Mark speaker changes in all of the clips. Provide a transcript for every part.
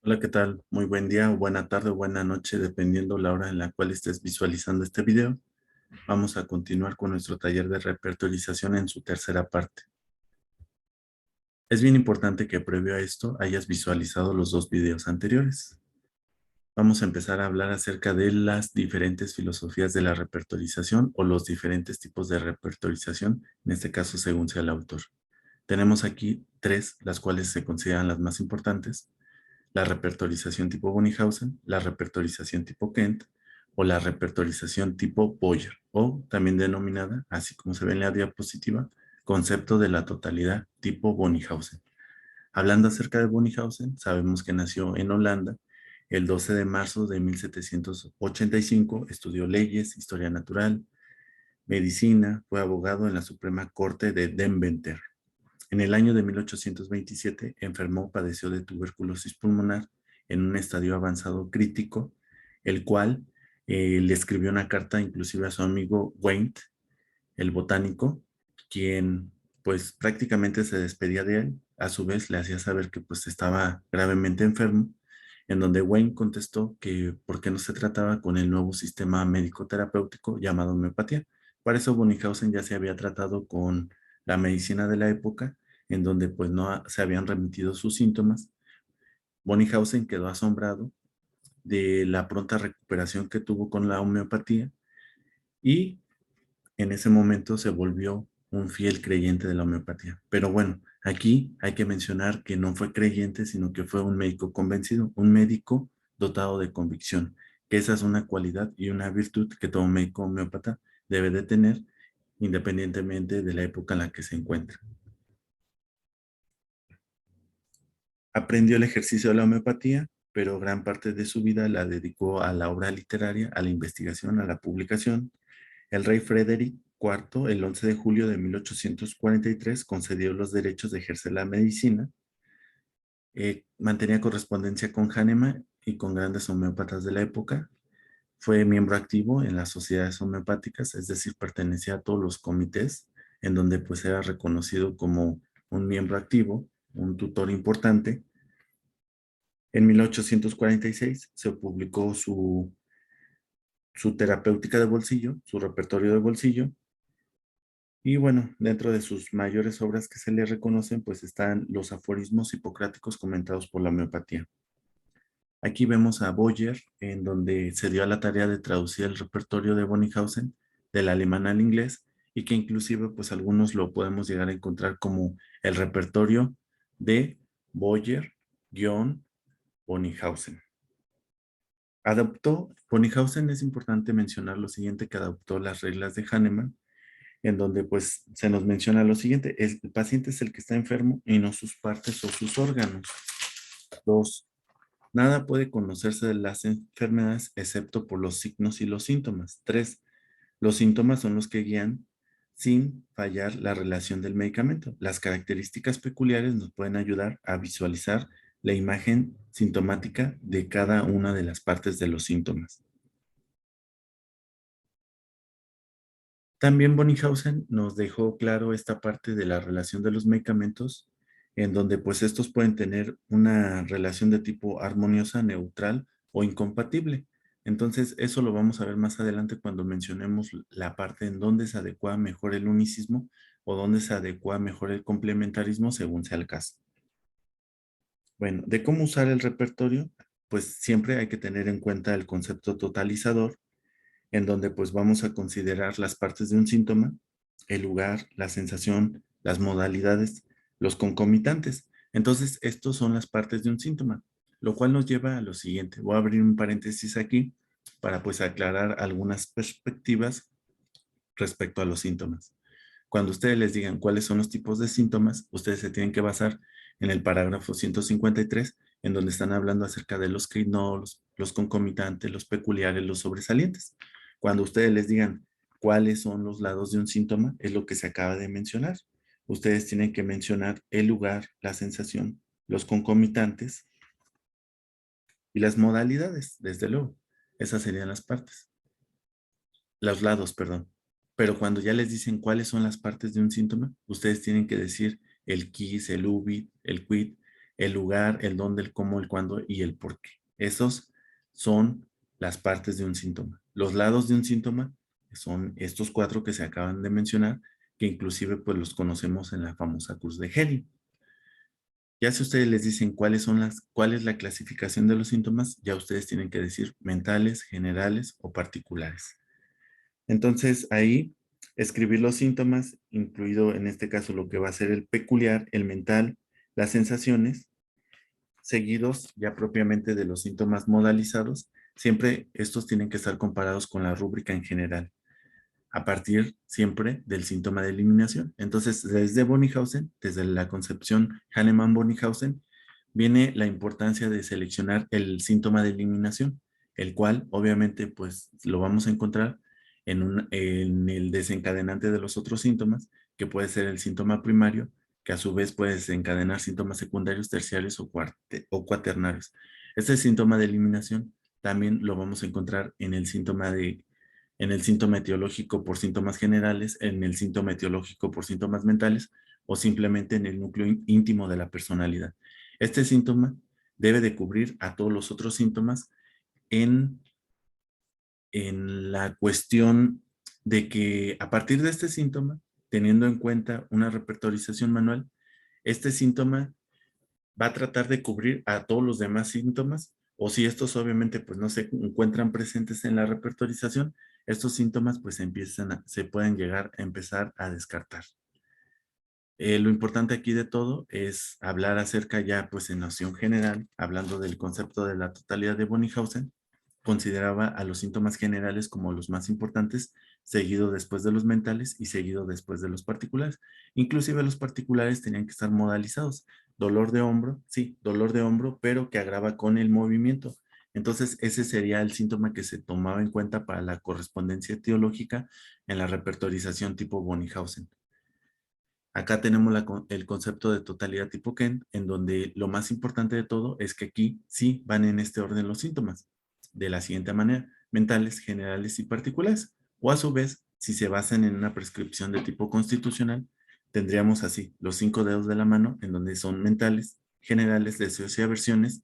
Speaker 1: Hola, ¿qué tal? Muy buen día, o buena tarde o buena noche, dependiendo la hora en la cual estés visualizando este video. Vamos a continuar con nuestro taller de repertorización en su tercera parte. Es bien importante que previo a esto hayas visualizado los dos videos anteriores. Vamos a empezar a hablar acerca de las diferentes filosofías de la repertorización o los diferentes tipos de repertorización, en este caso según sea el autor. Tenemos aquí tres, las cuales se consideran las más importantes: la repertorización tipo Bonihausen, la repertorización tipo Kent o la repertorización tipo Boyer, o también denominada, así como se ve en la diapositiva, concepto de la totalidad tipo Bonihausen. Hablando acerca de Bonihausen, sabemos que nació en Holanda el 12 de marzo de 1785, estudió leyes, historia natural, medicina, fue abogado en la Suprema Corte de Deventer. En el año de 1827 enfermó, padeció de tuberculosis pulmonar en un estadio avanzado crítico, el cual le escribió una carta inclusive a su amigo Wayne, el botánico, quien pues prácticamente se despedía de él. A su vez le hacía saber que pues estaba gravemente enfermo, en donde Wayne contestó que por qué no se trataba con el nuevo sistema médico-terapéutico llamado homeopatía. Para eso Bonihausen ya se había tratado con la medicina de la época, en donde pues no se habían remitido sus síntomas. Bonihausen quedó asombrado de la pronta recuperación que tuvo con la homeopatía y en ese momento se volvió un fiel creyente de la homeopatía. Pero bueno, aquí hay que mencionar que no fue creyente, sino que fue un médico convencido, un médico dotado de convicción, que esa es una cualidad y una virtud que todo médico homeópata debe de tener, independientemente de la época en la que se encuentra. Aprendió el ejercicio de la homeopatía, pero gran parte de su vida la dedicó a la obra literaria, a la investigación, a la publicación. El rey Frederick IV, el 11 de julio de 1843, concedió los derechos de ejercer la medicina. Mantenía correspondencia con Hahnemann y con grandes homeópatas de la época. Fue miembro activo en las sociedades homeopáticas, es decir, pertenecía a todos los comités, en donde pues era reconocido como un miembro activo, un tutor importante. En 1846 se publicó su terapéutica de bolsillo, su repertorio de bolsillo. Y bueno, dentro de sus mayores obras que se le reconocen, pues están los aforismos hipocráticos comentados por la homeopatía. Aquí vemos a Boyer, en donde se dio a la tarea de traducir el repertorio de Bonihausen del alemán al inglés, y que inclusive pues algunos lo podemos llegar a encontrar como el repertorio de Boyer-Bonihausen. Bonihausen, es importante mencionar lo siguiente, que adoptó las reglas de Hahnemann, en donde pues se nos menciona lo siguiente: el paciente es el que está enfermo y no sus partes o sus órganos. Dos, nada puede conocerse de las enfermedades excepto por los signos y los síntomas. Tres, los síntomas son los que guían sin fallar la relación del medicamento. Las características peculiares nos pueden ayudar a visualizar la imagen sintomática de cada una de las partes de los síntomas. También Bonihausen nos dejó claro esta parte de la relación de los medicamentos, en donde pues estos pueden tener una relación de tipo armoniosa, neutral o incompatible. Entonces, eso lo vamos a ver más adelante cuando mencionemos la parte en donde se adecua mejor el unicismo o donde se adecua mejor el complementarismo según sea el caso. Bueno, de cómo usar el repertorio, pues siempre hay que tener en cuenta el concepto totalizador, en donde pues vamos a considerar las partes de un síntoma, el lugar, la sensación, las modalidades, los concomitantes. Entonces, estos son las partes de un síntoma, lo cual nos lleva a lo siguiente. Voy a abrir un paréntesis aquí para pues aclarar algunas perspectivas respecto a los síntomas. Cuando ustedes les digan cuáles son los tipos de síntomas, ustedes se tienen que basar en el parágrafo 153, en donde están hablando acerca de los que no, los concomitantes, los peculiares, los sobresalientes. Cuando ustedes les digan cuáles son los lados de un síntoma, es lo que se acaba de mencionar. Ustedes tienen que mencionar el lugar, la sensación, los concomitantes y las modalidades, desde luego. Esas serían las partes. Los lados, perdón. Pero cuando ya les dicen cuáles son las partes de un síntoma, ustedes tienen que decir el quis, el ubit, el quid, el lugar, el dónde, el cómo, el cuándo y el por qué. Esos son las partes de un síntoma. Los lados de un síntoma son estos 4 que se acaban de mencionar, que inclusive pues los conocemos en la famosa cruz de Helen. Ya si ustedes les dicen cuál es la clasificación de los síntomas, ya ustedes tienen que decir mentales, generales o particulares. Entonces ahí escribir los síntomas, incluido en este caso lo que va a ser el peculiar, el mental, las sensaciones, seguidos ya propiamente de los síntomas modalizados. Siempre estos tienen que estar comparados con la rúbrica en general, a partir siempre del síntoma de eliminación. Entonces, desde Bonnighausen, desde la concepción Hahnemann-Bonnighausen, viene la importancia de seleccionar el síntoma de eliminación, el cual obviamente pues lo vamos a encontrar en el desencadenante de los otros síntomas, que puede ser el síntoma primario, que a su vez puede desencadenar síntomas secundarios, terciarios o cuaternarios. Este síntoma de eliminación también lo vamos a encontrar en el síntoma etiológico por síntomas generales, en el síntoma etiológico por síntomas mentales o simplemente en el núcleo íntimo de la personalidad. Este síntoma debe de cubrir a todos los otros síntomas en, en la cuestión de que a partir de este síntoma, teniendo en cuenta una repertorización manual, este síntoma va a tratar de cubrir a todos los demás síntomas, o si estos obviamente pues no se encuentran presentes en la repertorización, estos síntomas pues se pueden llegar a empezar a descartar. Lo importante aquí de todo es hablar acerca ya pues en noción general, hablando del concepto de la totalidad de Bonnighausen, consideraba a los síntomas generales como los más importantes, seguido después de los mentales y seguido después de los particulares. Inclusive los particulares tenían que estar modalizados. Dolor de hombro, sí, dolor de hombro, pero que agrava con el movimiento. Entonces, ese sería el síntoma que se tomaba en cuenta para la correspondencia etiológica en la repertorización tipo Bonnighausen. Acá tenemos el concepto de totalidad tipo Kent, en donde lo más importante de todo es que aquí sí van en este orden los síntomas, de la siguiente manera: mentales, generales y particulares. O a su vez, si se basan en una prescripción de tipo constitucional, tendríamos así los 5 dedos de la mano, en donde son mentales, generales, deseos y aversiones,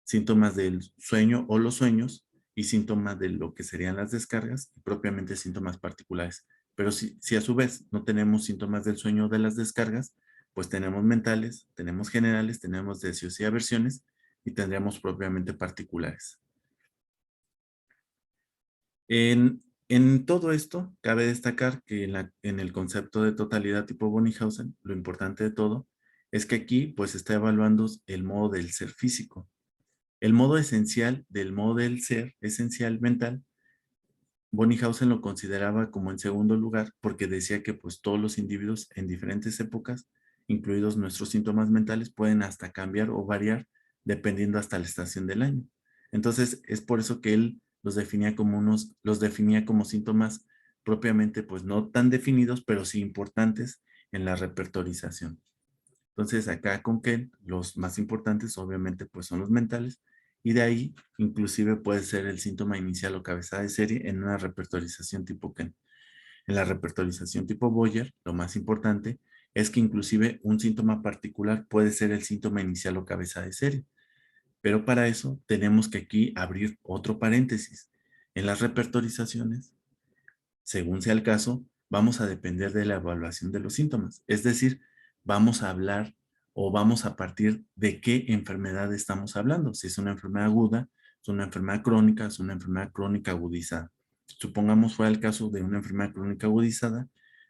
Speaker 1: síntomas del sueño o los sueños y síntomas de lo que serían las descargas y propiamente síntomas particulares. Pero si a su vez no tenemos síntomas del sueño o de las descargas, pues tenemos mentales, tenemos generales, tenemos deseos y aversiones y tendríamos propiamente particulares. En todo esto, cabe destacar que en el concepto de totalidad tipo Bonnighausen, lo importante de todo es que aquí pues está evaluando el modo del ser físico. El modo esencial del modo del ser esencial mental, Bonnighausen lo consideraba como en segundo lugar porque decía que pues todos los individuos en diferentes épocas, incluidos nuestros síntomas mentales, pueden hasta cambiar o variar dependiendo hasta la estación del año. Entonces es por eso que él los definía como síntomas propiamente pues no tan definidos, pero sí importantes en la repertorización. Entonces acá con Kent los más importantes obviamente pues son los mentales y de ahí inclusive puede ser el síntoma inicial o cabeza de serie en una repertorización tipo Kent. En la repertorización tipo Boyer, lo más importante es que inclusive un síntoma particular puede ser el síntoma inicial o cabeza de serie. Pero para eso tenemos que aquí abrir otro paréntesis. En las repertorizaciones, según sea el caso, vamos a depender de la evaluación de los síntomas. Es decir, vamos a hablar o vamos a partir de qué enfermedad estamos hablando. Si es una enfermedad aguda, es una enfermedad crónica, es una enfermedad crónica agudizada. Supongamos fuera el caso de una enfermedad crónica agudizada,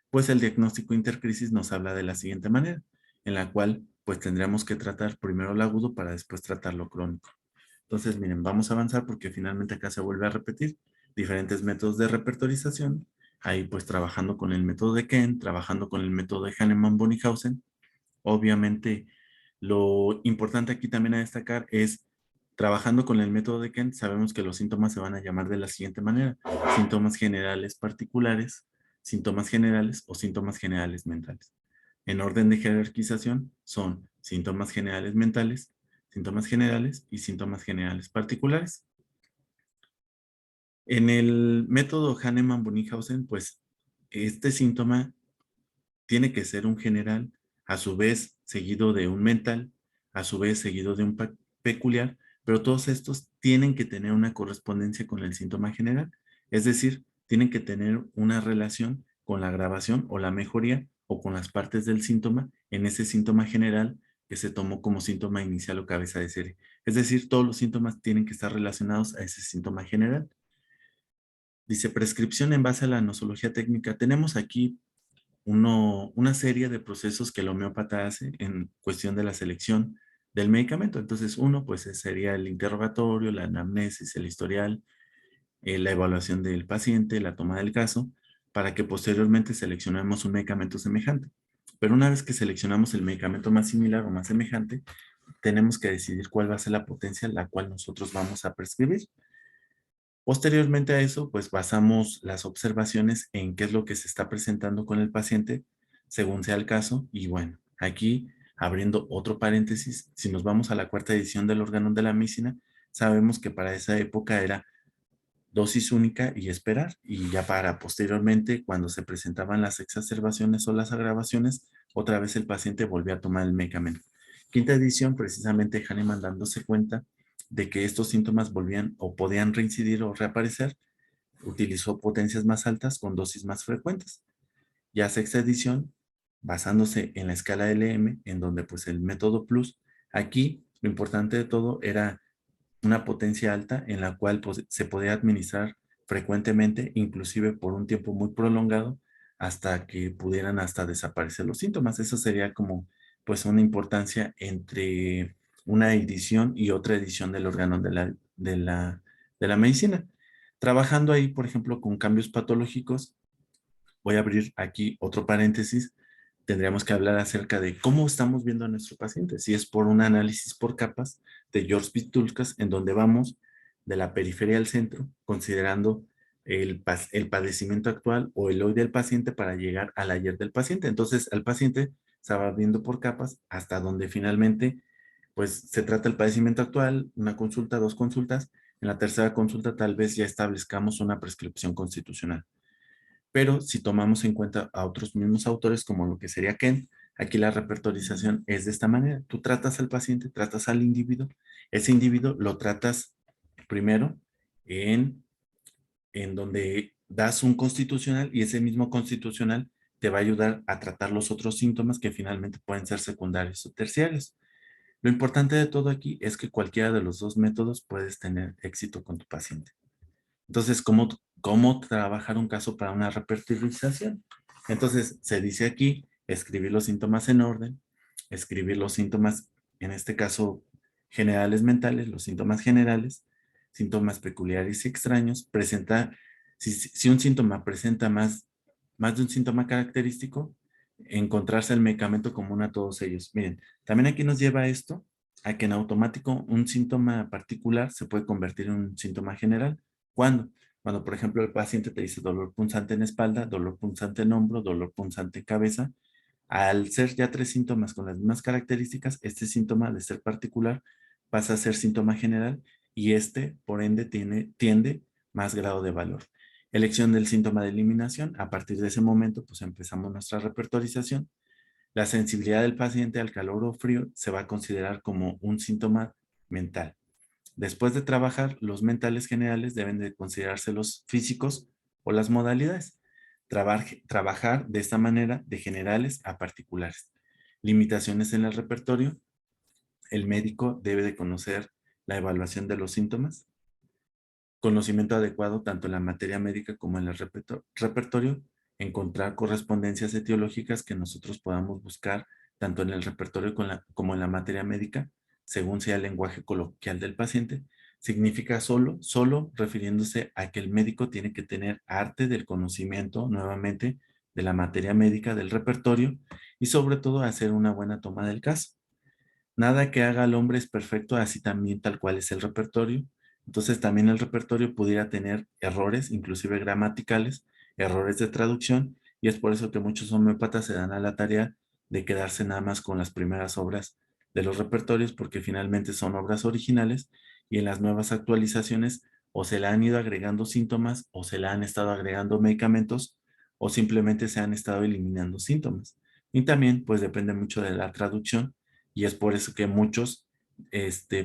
Speaker 1: pues el diagnóstico intercrisis nos habla de la siguiente manera, en la cual pues tendríamos que tratar primero lo agudo para después tratar lo crónico. Entonces, miren, vamos a avanzar porque finalmente acá se vuelve a repetir diferentes métodos de repertorización. Ahí pues trabajando con el método de Kent, trabajando con el método de Hahnemann-Bonnighausen. Obviamente, lo importante aquí también a destacar es, trabajando con el método de Kent, sabemos que los síntomas se van a llamar de la siguiente manera: síntomas generales particulares, síntomas generales o síntomas generales mentales. En orden de jerarquización son síntomas generales mentales, síntomas generales y síntomas generales particulares. En el método Hahnemann-Bonnighausen, pues este síntoma tiene que ser un general, a su vez seguido de un mental, a su vez seguido de un peculiar, pero todos estos tienen que tener una correspondencia con el síntoma general, es decir, tienen que tener una relación con la agravación o la mejoría o con las partes del síntoma en ese síntoma general que se tomó como síntoma inicial o cabeza de serie. Es decir, todos los síntomas tienen que estar relacionados a ese síntoma general. Dice prescripción en base a la nosología técnica. Tenemos aquí una serie de procesos que el homeópata hace en cuestión de la selección del medicamento. Entonces, uno, pues sería el interrogatorio, la anamnesis, el historial, la evaluación del paciente, la toma del caso, para que posteriormente seleccionemos un medicamento semejante. Pero una vez que seleccionamos el medicamento más similar o más semejante, tenemos que decidir cuál va a ser la potencia la cual nosotros vamos a prescribir. Posteriormente a eso, pues basamos las observaciones en qué es lo que se está presentando con el paciente, según sea el caso. Y bueno, aquí abriendo otro paréntesis, si nos vamos a la cuarta edición del órgano de la medicina, sabemos que para esa época era dosis única y esperar. Y ya para posteriormente, cuando se presentaban las exacerbaciones o las agravaciones, otra vez el paciente volvía a tomar el medicamento. Quinta edición, precisamente Hahnemann dándose cuenta de que estos síntomas volvían o podían reincidir o reaparecer, utilizó potencias más altas con dosis más frecuentes. Ya sexta edición, basándose en la escala LM, en donde pues el método Plus, aquí lo importante de todo era una potencia alta en la cual pues, se podía administrar frecuentemente, inclusive por un tiempo muy prolongado, hasta que pudieran hasta desaparecer los síntomas. Eso sería como pues una importancia entre una edición y otra edición del órgano de la medicina. Trabajando ahí, por ejemplo, con cambios patológicos, voy a abrir aquí otro paréntesis. Tendríamos que hablar acerca de cómo estamos viendo a nuestro paciente. Si es por un análisis por capas de George Vitulskas, en donde vamos de la periferia al centro, considerando el padecimiento actual o el hoy del paciente para llegar al ayer del paciente. Entonces, al paciente se va viendo por capas hasta donde finalmente, pues, se trata el padecimiento actual, una consulta, dos consultas. En la tercera consulta, tal vez ya establezcamos una prescripción constitucional. Pero si tomamos en cuenta a otros mismos autores, como lo que sería Ken, aquí la repertorización es de esta manera. Tú tratas al paciente, tratas al individuo. Ese individuo lo tratas primero en, en donde das un constitucional y ese mismo constitucional te va a ayudar a tratar los otros síntomas que finalmente pueden ser secundarios o terciarios. Lo importante de todo aquí es que cualquiera de los dos métodos puedes tener éxito con tu paciente. Entonces, ¿cómo trabajar un caso para una repertorización? Entonces, se dice aquí, escribir los síntomas en orden, escribir los síntomas, en este caso, generales mentales, los síntomas generales, síntomas peculiares y extraños, si un síntoma presenta más de un síntoma característico, encontrarse el medicamento común a todos ellos. Miren, también aquí nos lleva esto a que en automático un síntoma particular se puede convertir en un síntoma general. ¿Cuándo? Cuando, por ejemplo, el paciente te dice dolor punzante en espalda, dolor punzante en hombro, dolor punzante en cabeza. Al ser ya tres síntomas con las mismas características, este síntoma de ser particular pasa a ser síntoma general y este, por ende, tiende más grado de valor. Elección del síntoma de eliminación. A partir de ese momento, pues empezamos nuestra repertorización. La sensibilidad del paciente al calor o frío se va a considerar como un síntoma mental. Después de trabajar, los mentales generales deben de considerarse los físicos o las modalidades. Trabajar de esta manera de generales a particulares. Limitaciones en el repertorio. El médico debe de conocer la evaluación de los síntomas. Conocimiento adecuado tanto en la materia médica como en el repertorio. Encontrar correspondencias etiológicas que nosotros podamos buscar tanto en el repertorio como en la materia médica, según sea el lenguaje coloquial del paciente. Significa solo refiriéndose a que el médico tiene que tener arte del conocimiento, nuevamente, de la materia médica, del repertorio, y sobre todo hacer una buena toma del caso. Nada que haga al hombre es perfecto, así también tal cual es el repertorio. Entonces también el repertorio pudiera tener errores, inclusive gramaticales, errores de traducción, y es por eso que muchos homeópatas se dan a la tarea de quedarse nada más con las primeras obras de los repertorios, porque finalmente son obras originales y en las nuevas actualizaciones o se le han ido agregando síntomas o se le han estado agregando medicamentos o simplemente se han estado eliminando síntomas. Y también pues depende mucho de la traducción y es por eso que muchos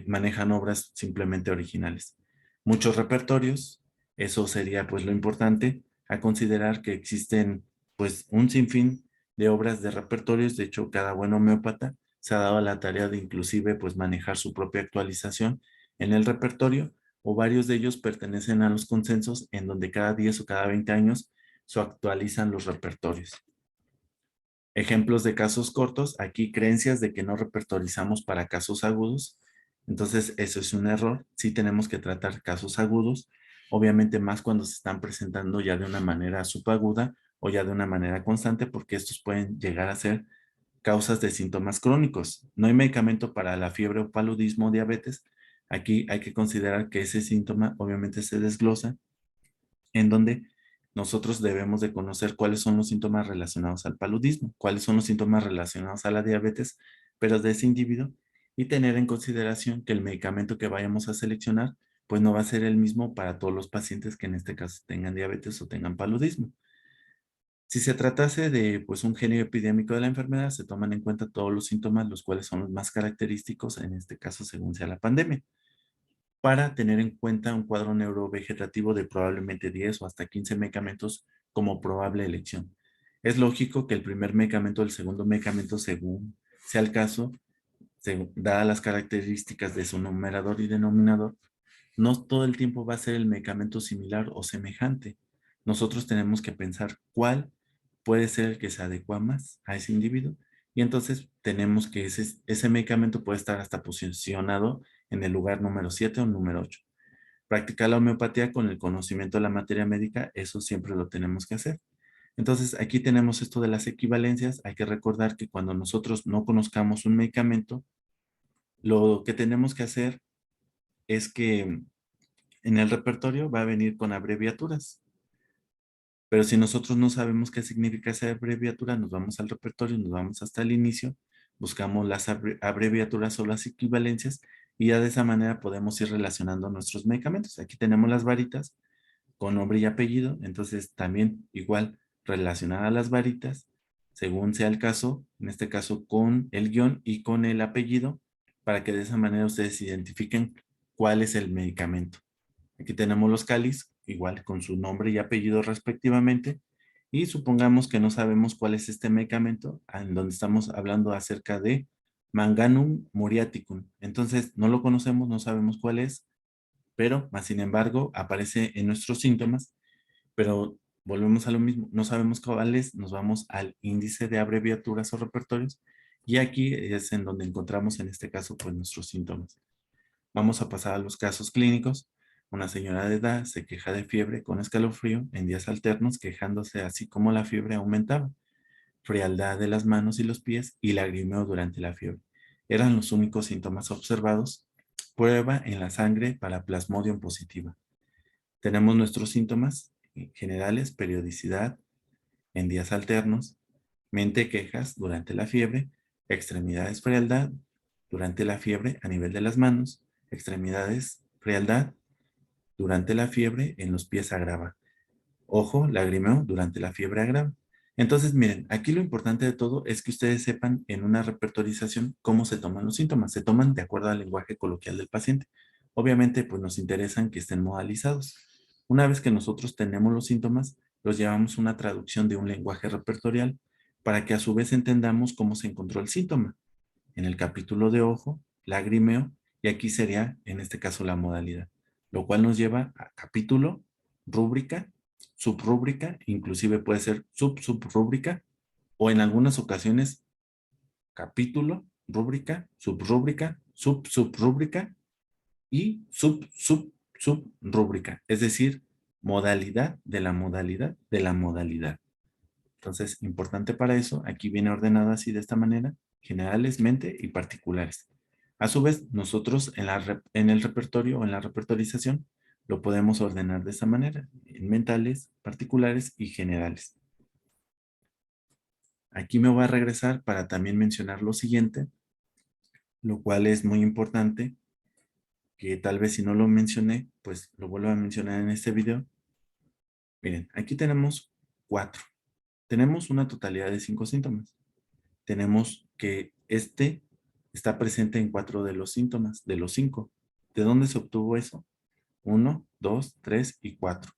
Speaker 1: manejan obras simplemente originales. Muchos repertorios, eso sería pues lo importante a considerar, que existen pues un sinfín de obras de repertorios. De hecho, cada buen homeópata se ha dado a la tarea de inclusive pues manejar su propia actualización en el repertorio, o varios de ellos pertenecen a los consensos en donde cada 10 o cada 20 años se actualizan los repertorios. Ejemplos de casos cortos, aquí creencias de que no repertorizamos para casos agudos. Entonces, eso es un error. Sí tenemos que tratar casos agudos, obviamente más cuando se están presentando ya de una manera subaguda o ya de una manera constante, porque estos pueden llegar a ser causas de síntomas crónicos. No hay medicamento para la fiebre o paludismo o diabetes. Aquí hay que considerar que ese síntoma obviamente se desglosa, en donde nosotros debemos de conocer cuáles son los síntomas relacionados al paludismo, cuáles son los síntomas relacionados a la diabetes, pero de ese individuo, y tener en consideración que el medicamento que vayamos a seleccionar, pues no va a ser el mismo para todos los pacientes que en este caso tengan diabetes o tengan paludismo. Si se tratase de pues un genio epidémico de la enfermedad, se toman en cuenta todos los síntomas, los cuales son los más característicos, en este caso según sea la pandemia, para tener en cuenta un cuadro neurovegetativo de probablemente 10 o hasta 15 medicamentos como probable elección. Es lógico que el primer medicamento o el segundo medicamento, según sea el caso, dadas las características de su numerador y denominador, no todo el tiempo va a ser el medicamento similar o semejante. Nosotros tenemos que pensar cuál puede ser el que se adecua más a ese individuo, y entonces tenemos que ese medicamento puede estar hasta posicionado en el lugar número 7 o número 8. Practicar la homeopatía con el conocimiento de la materia médica, eso siempre lo tenemos que hacer. Entonces, aquí tenemos esto de las equivalencias. Hay que recordar que cuando nosotros no conozcamos un medicamento, lo que tenemos que hacer es que en el repertorio va a venir con abreviaturas. Pero si nosotros no sabemos qué significa esa abreviatura, nos vamos al repertorio, nos vamos hasta el inicio, buscamos las abreviaturas o las equivalencias, y ya de esa manera podemos ir relacionando nuestros medicamentos. Aquí tenemos las varitas con nombre y apellido, entonces también igual relacionar a las varitas, según sea el caso, en este caso con el guión y con el apellido, para que de esa manera ustedes identifiquen cuál es el medicamento. Aquí tenemos los cáliz, igual con su nombre y apellido respectivamente, y supongamos que no sabemos cuál es este medicamento, en donde estamos hablando acerca de Manganum muriaticum. Entonces, no lo conocemos, no sabemos cuál es, pero más sin embargo aparece en nuestros síntomas, pero volvemos a lo mismo, no sabemos cuál es, nos vamos al índice de abreviaturas o repertorios, y aquí es en donde encontramos en este caso pues nuestros síntomas. Vamos a pasar a los casos clínicos. Una señora de edad se queja de fiebre con escalofrío en días alternos, quejándose así como la fiebre aumentaba, frialdad de las manos y los pies y lagrimeo durante la fiebre. Eran los únicos síntomas observados. Prueba en la sangre para plasmodium positiva. Tenemos nuestros síntomas generales: periodicidad en días alternos, mente quejas durante la fiebre, extremidades frialdad durante la fiebre a nivel de las manos, extremidades frialdad durante la fiebre en los pies agrava. Ojo, lagrimeo durante la fiebre agrava. Entonces, miren, aquí lo importante de todo es que ustedes sepan en una repertorización cómo se toman los síntomas. Se toman de acuerdo al lenguaje coloquial del paciente. Obviamente, pues nos interesan que estén modalizados. Una vez que nosotros tenemos los síntomas, los llevamos a una traducción de un lenguaje repertorial para que a su vez entendamos cómo se encontró el síntoma. En el capítulo de ojo, lagrimeo, y aquí sería, en este caso, la modalidad, lo cual nos lleva a capítulo, rúbrica, subrúbrica, inclusive puede ser subrúbrica, o en algunas ocasiones capítulo, rúbrica, subrúbrica y subrúbrica, es decir, modalidad de la modalidad de la modalidad. Entonces, importante para eso, aquí viene ordenado así de esta manera: generales, mente y particulares. A su vez, nosotros en el repertorio o en la repertorización lo podemos ordenar de esta manera: en mentales, particulares y generales. Aquí me voy a regresar para también mencionar lo siguiente, lo cual es muy importante, que tal vez si no lo mencioné, pues lo vuelvo a mencionar en este video. Miren, aquí tenemos 4. Tenemos una totalidad de 5 síntomas. Tenemos que está presente en 4 de los síntomas, de los 5. ¿De dónde se obtuvo eso? 1, 2, 3 y 4.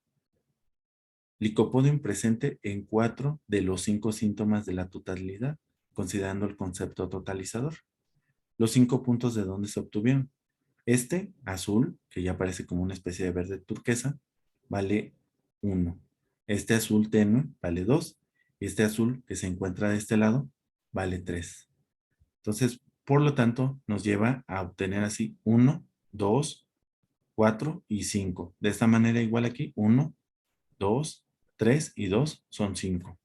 Speaker 1: Licopodium presente en 4 de los 5 síntomas de la totalidad, considerando el concepto totalizador. Los 5 puntos de dónde se obtuvieron. Este azul, que ya parece como una especie de verde turquesa, vale 1. Este azul tenue vale 2. Y este azul que se encuentra de este lado vale 3. Entonces, por lo tanto, nos lleva a obtener así 1, 2, 4 y 5. De esta manera, igual aquí, 1, 2, 3 y 2 son 5.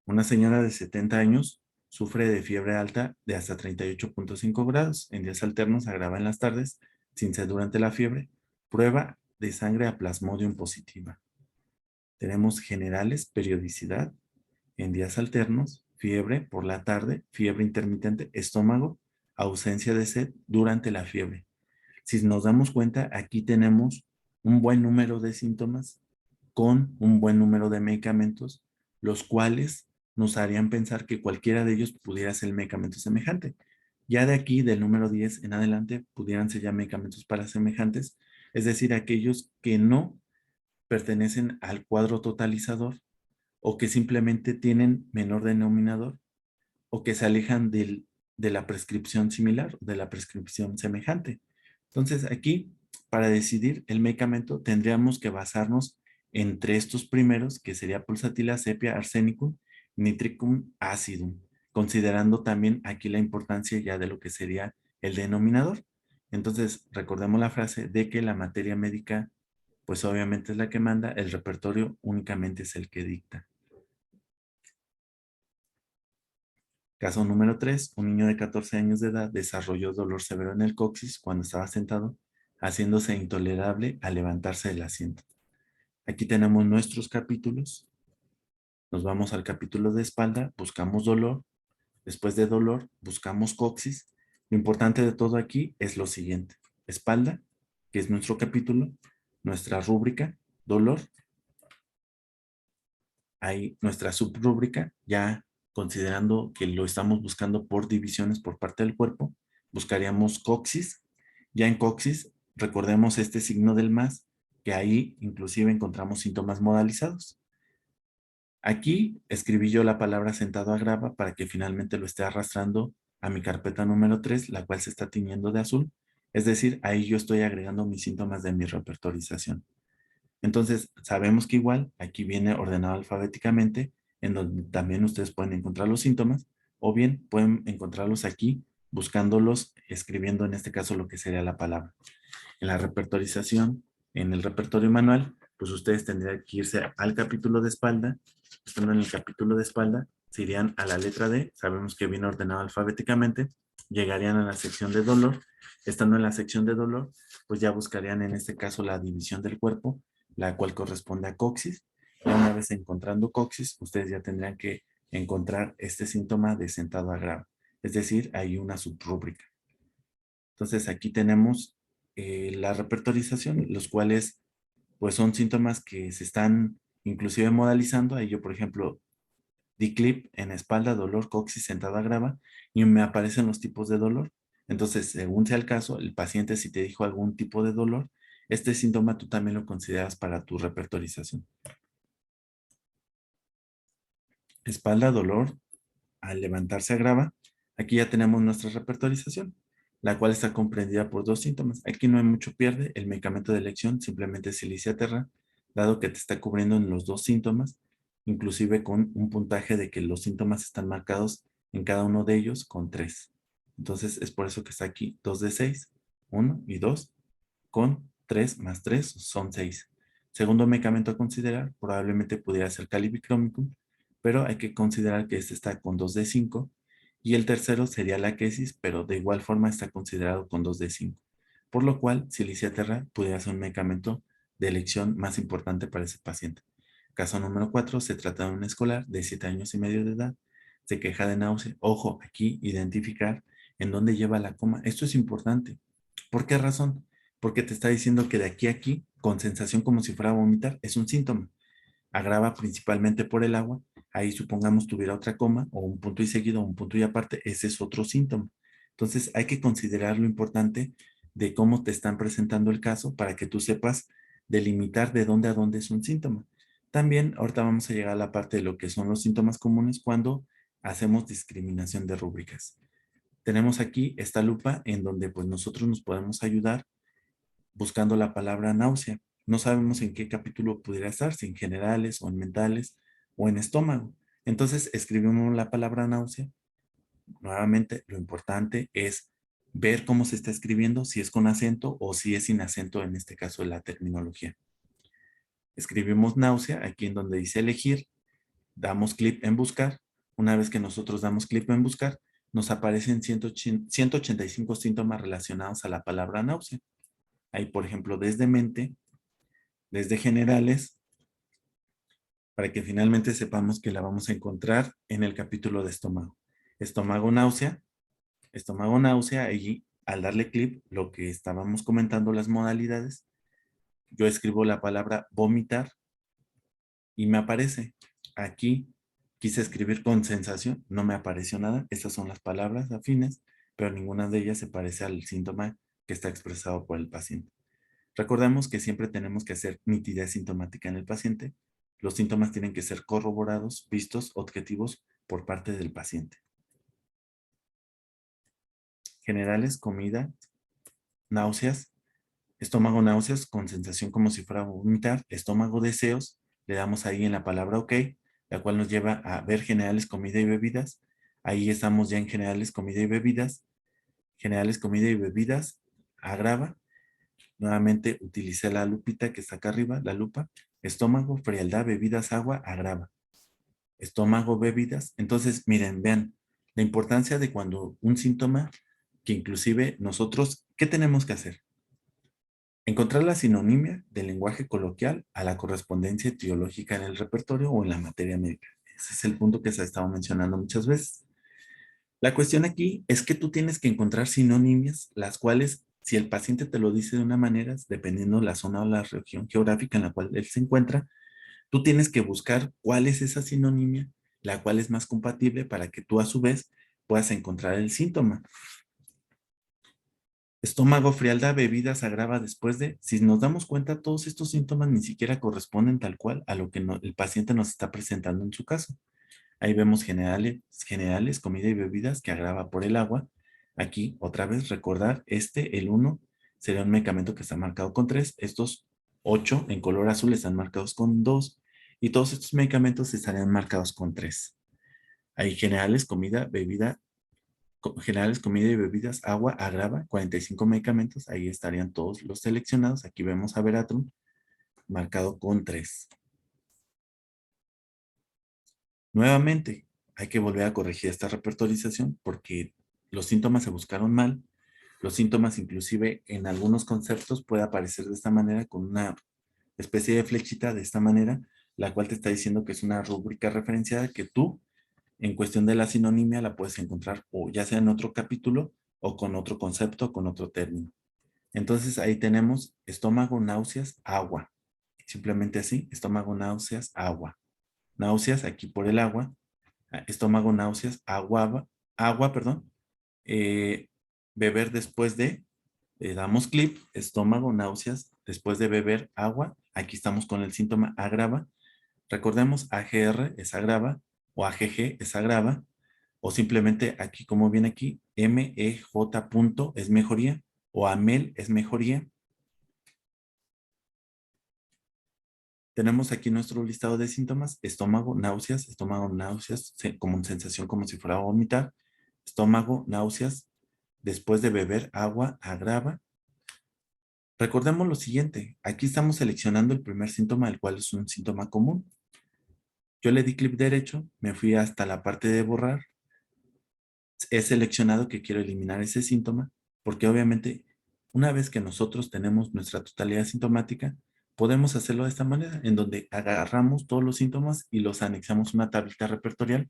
Speaker 1: Una señora de 70 años sufre de fiebre alta de hasta 38.5 grados. En días alternos agrava en las tardes, sin ser durante la fiebre. Prueba de sangre a Plasmodium positiva. Tenemos generales, periodicidad, en días alternos, fiebre por la tarde, fiebre intermitente, estómago, ausencia de sed durante la fiebre. Si nos damos cuenta, aquí tenemos un buen número de síntomas con un buen número de medicamentos, los cuales nos harían pensar que cualquiera de ellos pudiera ser el medicamento semejante. Ya de aquí, del número 10 en adelante, pudieran ser ya medicamentos para semejantes, es decir, aquellos que no pertenecen al cuadro totalizador o que simplemente tienen menor denominador o que se alejan de la prescripción similar, de la prescripción semejante. Entonces, aquí, para decidir el medicamento, tendríamos que basarnos entre estos primeros, que sería pulsatila, sepia, arsenicum, nitricum, acidum, considerando también aquí la importancia ya de lo que sería el denominador. Entonces, recordemos la frase de que la materia médica, pues obviamente es la que manda, el repertorio únicamente es el que dicta. Caso número 3, un niño de 14 años de edad desarrolló dolor severo en el coxis cuando estaba sentado, haciéndose intolerable al levantarse del asiento. Aquí tenemos nuestros capítulos. Nos vamos al capítulo de espalda, buscamos dolor. Después de dolor, buscamos coxis. Lo importante de todo aquí es lo siguiente. Espalda, que es nuestro capítulo, nuestra rúbrica, dolor. Hay nuestra subrúbrica, ya considerando que lo estamos buscando por divisiones por parte del cuerpo, buscaríamos coxis. Ya en coxis, recordemos este signo del más, que ahí inclusive encontramos síntomas modalizados. Aquí escribí yo la palabra sentado agrava para que finalmente lo esté arrastrando a mi carpeta número 3, la cual se está tiñendo de azul. Es decir, ahí yo estoy agregando mis síntomas de mi repertorización. Entonces, sabemos que igual aquí viene ordenado alfabéticamente, en donde también ustedes pueden encontrar los síntomas, o bien pueden encontrarlos aquí, buscándolos, escribiendo en este caso lo que sería la palabra. En la repertorización, en el repertorio manual, pues ustedes tendrían que irse al capítulo de espalda. Estando en el capítulo de espalda, se irían a la letra D, sabemos que viene ordenado alfabéticamente, llegarían a la sección de dolor. Estando en la sección de dolor, pues ya buscarían en este caso la división del cuerpo, la cual corresponde a coxis. Y una vez encontrando coxis, ustedes ya tendrían que encontrar este síntoma de sentado agravo. Es decir, hay una subrúbrica. Entonces aquí tenemos la repertorización, los cuales pues son síntomas que se están inclusive modalizando. Ahí yo, por ejemplo, di clip en espalda, dolor, coxis, sentado agrava y me aparecen los tipos de dolor. Entonces, según sea el caso, el paciente si te dijo algún tipo de dolor, este síntoma tú también lo consideras para tu repertorización. Espalda, dolor, al levantarse agrava. Aquí ya tenemos nuestra repertorización, la cual está comprendida por dos síntomas. Aquí no hay mucho pierde, el medicamento de elección simplemente es Silicia Terra, dado que te está cubriendo en los dos síntomas, inclusive con un puntaje de que los síntomas están marcados en cada uno de ellos con 3. Entonces es por eso que está aquí 2 de 6, 1 y 2, con 3 más 3 son 6. Segundo medicamento a considerar, probablemente pudiera ser Calibicromicum, pero hay que considerar que este está con 2 de 5 y el tercero sería la quesis, pero de igual forma está considerado con 2 de 5. Por lo cual, Silicia Terra pudiera ser un medicamento de elección más importante para ese paciente. Caso número 4, se trata de un escolar de 7 años y medio de edad, se queja de náusea. Ojo, aquí identificar en dónde lleva la coma. Esto es importante. ¿Por qué razón? Porque te está diciendo que de aquí a aquí, con sensación como si fuera a vomitar, es un síntoma. Agrava principalmente por el agua. ahí supongamos tuviera otra coma o un punto y seguido o un punto y aparte, ese es otro síntoma. Entonces hay que considerar lo importante de cómo te están presentando el caso para que tú sepas delimitar de dónde a dónde es un síntoma. También ahorita vamos a llegar a la parte de lo que son los síntomas comunes cuando hacemos discriminación de rúbricas. Tenemos aquí esta lupa en donde pues nosotros nos podemos ayudar buscando la palabra náusea. No sabemos en qué capítulo pudiera estar, si en generales o en mentales o en estómago. Entonces escribimos la palabra náusea. Nuevamente, lo importante es ver cómo se está escribiendo, si es con acento o si es sin acento, en este caso de la terminología. Escribimos náusea, aquí en donde dice elegir, damos clic en buscar. Una vez que nosotros damos clic en buscar, nos aparecen 185 síntomas relacionados a la palabra náusea. Hay, por ejemplo, desde mente, desde generales, para que finalmente sepamos que la vamos a encontrar en el capítulo de estómago. Estómago náusea, y al darle clic, lo que estábamos comentando, las modalidades, yo escribo la palabra vomitar y me aparece. Aquí quise escribir con sensación, no me apareció nada. Estas son las palabras afines, pero ninguna de ellas se parece al síntoma que está expresado por el paciente. Recordemos que siempre tenemos que hacer nitidez sintomática en el paciente. Los síntomas tienen que ser corroborados, vistos, objetivos por parte del paciente. Generales, comida, náuseas, estómago náuseas con sensación como si fuera a vomitar, estómago deseos, le damos ahí en la palabra OK, la cual nos lleva a ver generales, comida y bebidas. Ahí estamos ya en generales, comida y bebidas. Generales, comida y bebidas, agrava. Nuevamente utilicé la lupita que está acá arriba, la lupa. Estómago, frialdad, bebidas, agua, agrava. Estómago, bebidas. Entonces, miren, vean la importancia de cuando un síntoma que inclusive nosotros, ¿qué tenemos que hacer? Encontrar la sinonimia del lenguaje coloquial a la correspondencia etiológica en el repertorio o en la materia médica. Ese es el punto que se ha estado mencionando muchas veces. La cuestión aquí es que tú tienes que encontrar sinónimias, las cuales, si el paciente te lo dice de una manera, dependiendo la zona o la región geográfica en la cual él se encuentra, tú tienes que buscar cuál es esa sinonimia, la cual es más compatible para que tú a su vez puedas encontrar el síntoma. Estómago, frialdad, bebidas, agrava después de, si nos damos cuenta, todos estos síntomas ni siquiera corresponden tal cual a lo que el paciente nos está presentando en su caso. Ahí vemos generales, comida y bebidas que agrava por el agua. Aquí, otra vez, recordar, el 1 sería un medicamento que está marcado con 3. Estos 8 en color azul están marcados con 2. Y todos estos medicamentos estarían marcados con 3. Ahí generales, comida, bebida, generales, comida y bebidas, agua, agrava, 45 medicamentos. Ahí estarían todos los seleccionados. Aquí vemos a Veratrum marcado con 3. Nuevamente, hay que volver a corregir esta repertorización porque los síntomas se buscaron mal. Los síntomas, inclusive en algunos conceptos, puede aparecer de esta manera con una especie de flechita de esta manera, la cual te está diciendo que es una rúbrica referenciada que tú, en cuestión de la sinonimia, la puedes encontrar o ya sea en otro capítulo o con otro concepto o con otro término. Entonces ahí tenemos estómago, náuseas, agua. Simplemente así, estómago, náuseas, agua. Náuseas aquí por el agua, estómago, náuseas, agua, perdón. Eh, beber después de, damos clic, estómago, náuseas, después de beber agua. Aquí estamos con el síntoma agrava. Recordemos, AGR es agrava, o AGG es agrava, o simplemente aquí, como viene aquí, MEJ punto es mejoría, o AMEL es mejoría. Tenemos aquí nuestro listado de síntomas: estómago, náuseas, como sensación como si fuera a vomitar, estómago, náuseas, después de beber agua, agrava. Recordemos lo siguiente, aquí estamos seleccionando el primer síntoma, el cual es un síntoma común. Yo le di clic derecho, me fui hasta la parte de borrar, he seleccionado que quiero eliminar ese síntoma, porque obviamente una vez que nosotros tenemos nuestra totalidad sintomática, podemos hacerlo de esta manera, en donde agarramos todos los síntomas y los anexamos a una tablita repertorial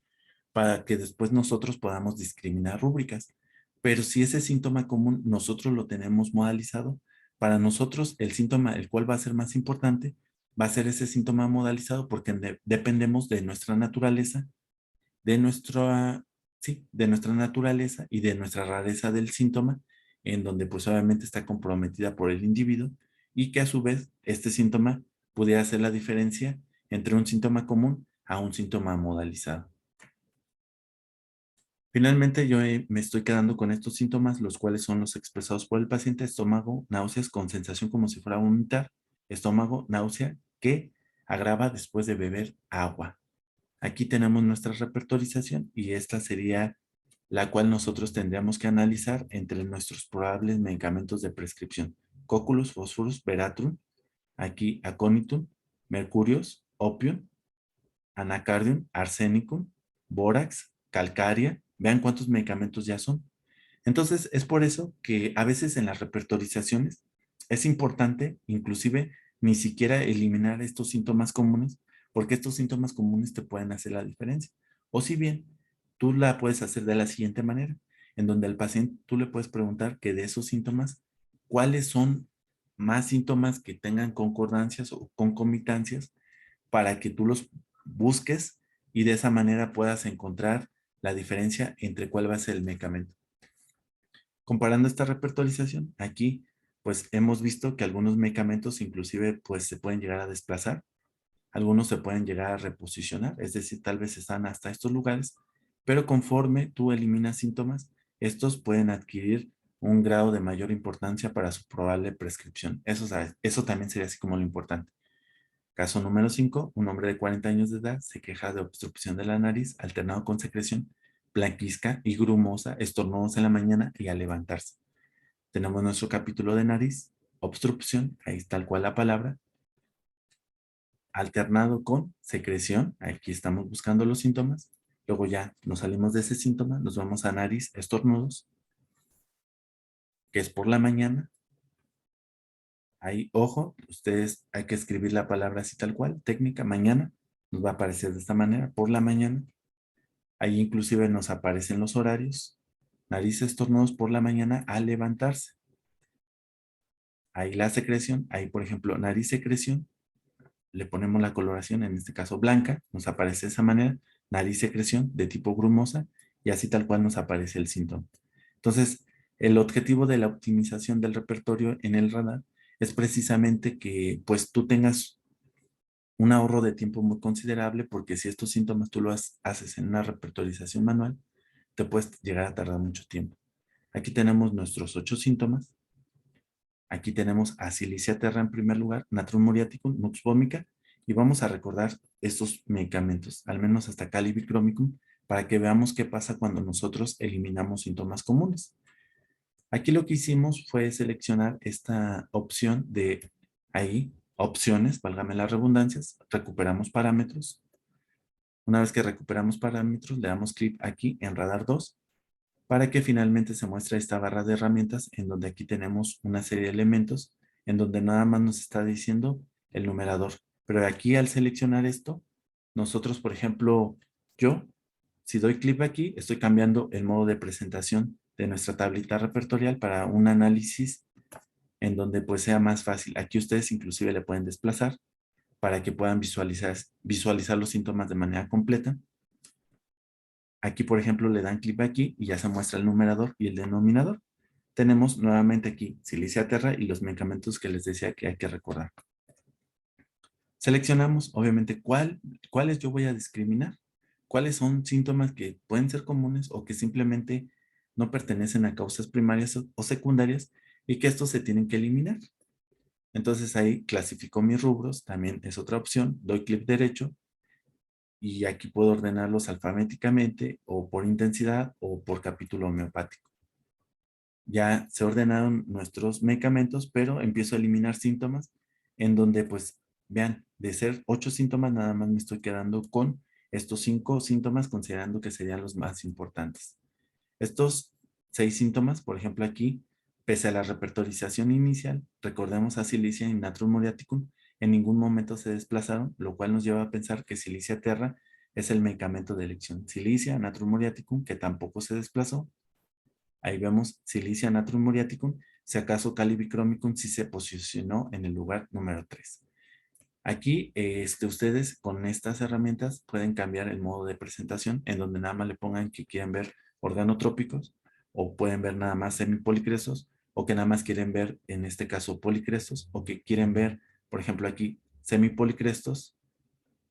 Speaker 1: para que después nosotros podamos discriminar rúbricas. Pero si ese síntoma común nosotros lo tenemos modalizado, para nosotros el síntoma, el cual va a ser más importante, va a ser ese síntoma modalizado porque dependemos de nuestra naturaleza, de nuestra, sí, de nuestra naturaleza y de nuestra rareza del síntoma, en donde pues obviamente está comprometida por el individuo y que a su vez este síntoma pudiera hacer la diferencia entre un síntoma común a un síntoma modalizado. Finalmente, yo me estoy quedando con estos síntomas, los cuales son los expresados por el paciente: estómago, náuseas con sensación como si fuera vomitar, estómago, náusea, que agrava después de beber agua. Aquí tenemos nuestra repertorización y esta sería la cual nosotros tendríamos que analizar entre nuestros probables medicamentos de prescripción: cóculus, fósforus, veratrum, aquí aconitum, mercurios, opium, anacardium, arsenicum, bórax, calcaria. Vean cuántos medicamentos ya son. Entonces, es por eso que a veces en las repertorizaciones es importante, inclusive, ni siquiera eliminar estos síntomas comunes, porque estos síntomas comunes te pueden hacer la diferencia. O si bien, tú la puedes hacer de la siguiente manera, en donde al paciente tú le puedes preguntar que de esos síntomas, ¿cuáles son más síntomas que tengan concordancias o concomitancias para que tú los busques y de esa manera puedas encontrar la diferencia entre cuál va a ser el medicamento? Comparando esta repertorización, aquí pues hemos visto que algunos medicamentos inclusive pues se pueden llegar a desplazar, algunos se pueden llegar a reposicionar, es decir, tal vez están hasta estos lugares, pero conforme tú eliminas síntomas, estos pueden adquirir un grado de mayor importancia para su probable prescripción. Eso también sería así como lo importante. Caso número 5, un hombre de 40 años de edad se queja de obstrucción de la nariz alternado con secreción blanquizca y grumosa, estornudos en la mañana y al levantarse. Tenemos nuestro capítulo de nariz, obstrucción, ahí está tal cual la palabra, alternado con secreción, aquí estamos buscando los síntomas. Luego ya nos salimos de ese síntoma, nos vamos a nariz, estornudos, que es por la mañana. Ahí, ojo, ustedes hay que escribir la palabra así tal cual, técnica, mañana, nos va a aparecer de esta manera, por la mañana. Ahí inclusive nos aparecen los horarios, nariz, estornudos por la mañana al levantarse. Ahí la secreción, ahí por ejemplo, nariz, secreción, le ponemos la coloración, en este caso blanca, nos aparece de esa manera, nariz, secreción de tipo grumosa, y así tal cual nos aparece el síntoma. Entonces, el objetivo de la optimización del repertorio en el radar es precisamente que pues tú tengas un ahorro de tiempo muy considerable, porque si estos síntomas tú los haces en una repertorización manual, te puedes llegar a tardar mucho tiempo. Aquí tenemos nuestros 8 síntomas. Aquí tenemos a Silicia terra en primer lugar, Natrum muriaticum, Nux vomica, y vamos a recordar estos medicamentos, al menos hasta Calibicromicum, para que veamos qué pasa cuando nosotros eliminamos síntomas comunes. Aquí lo que hicimos fue seleccionar esta opción de ahí, opciones, válgame las redundancias, recuperamos parámetros. Una vez que recuperamos parámetros, le damos clic aquí en radar 2 para que finalmente se muestre esta barra de herramientas, en donde aquí tenemos una serie de elementos en donde nada más nos está diciendo el numerador. Pero aquí al seleccionar esto, nosotros, por ejemplo, yo, si doy clic aquí, estoy cambiando el modo de presentación de nuestra tablita repertorial para un análisis en donde pues sea más fácil. Aquí ustedes inclusive le pueden desplazar para que puedan visualizar los síntomas de manera completa. Aquí, por ejemplo, le dan clic aquí y ya se muestra el numerador y el denominador. Tenemos nuevamente aquí Silicia terra y los medicamentos que les decía que hay que recordar. Seleccionamos, obviamente, cuáles yo voy a discriminar, cuáles son síntomas que pueden ser comunes o que simplemente no pertenecen a causas primarias o secundarias y que estos se tienen que eliminar. Entonces ahí clasifico mis rubros, también es otra opción, doy clic derecho y aquí puedo ordenarlos alfabéticamente o por intensidad o por capítulo homeopático. Ya se ordenaron nuestros medicamentos, pero empiezo a eliminar síntomas en donde pues vean, de ser 8 síntomas nada más me estoy quedando con estos 5 síntomas, considerando que serían los más importantes. Estos 6 síntomas, por ejemplo aquí, pese a la repertorización inicial, recordemos a Silicia y Natrum muriaticum, en ningún momento se desplazaron, lo cual nos lleva a pensar que Silicia terra es el medicamento de elección. Silicia, Natrum muriaticum, que tampoco se desplazó. Ahí vemos Silicia, Natrum muriaticum, si acaso Calibicromicum sí se posicionó en el lugar número 3. Aquí ustedes con estas herramientas pueden cambiar el modo de presentación en donde nada más le pongan que quieren ver organotrópicos o pueden ver nada más semipolicrestos o que nada más quieren ver en este caso policrestos o que quieren ver, por ejemplo aquí, semipolicrestos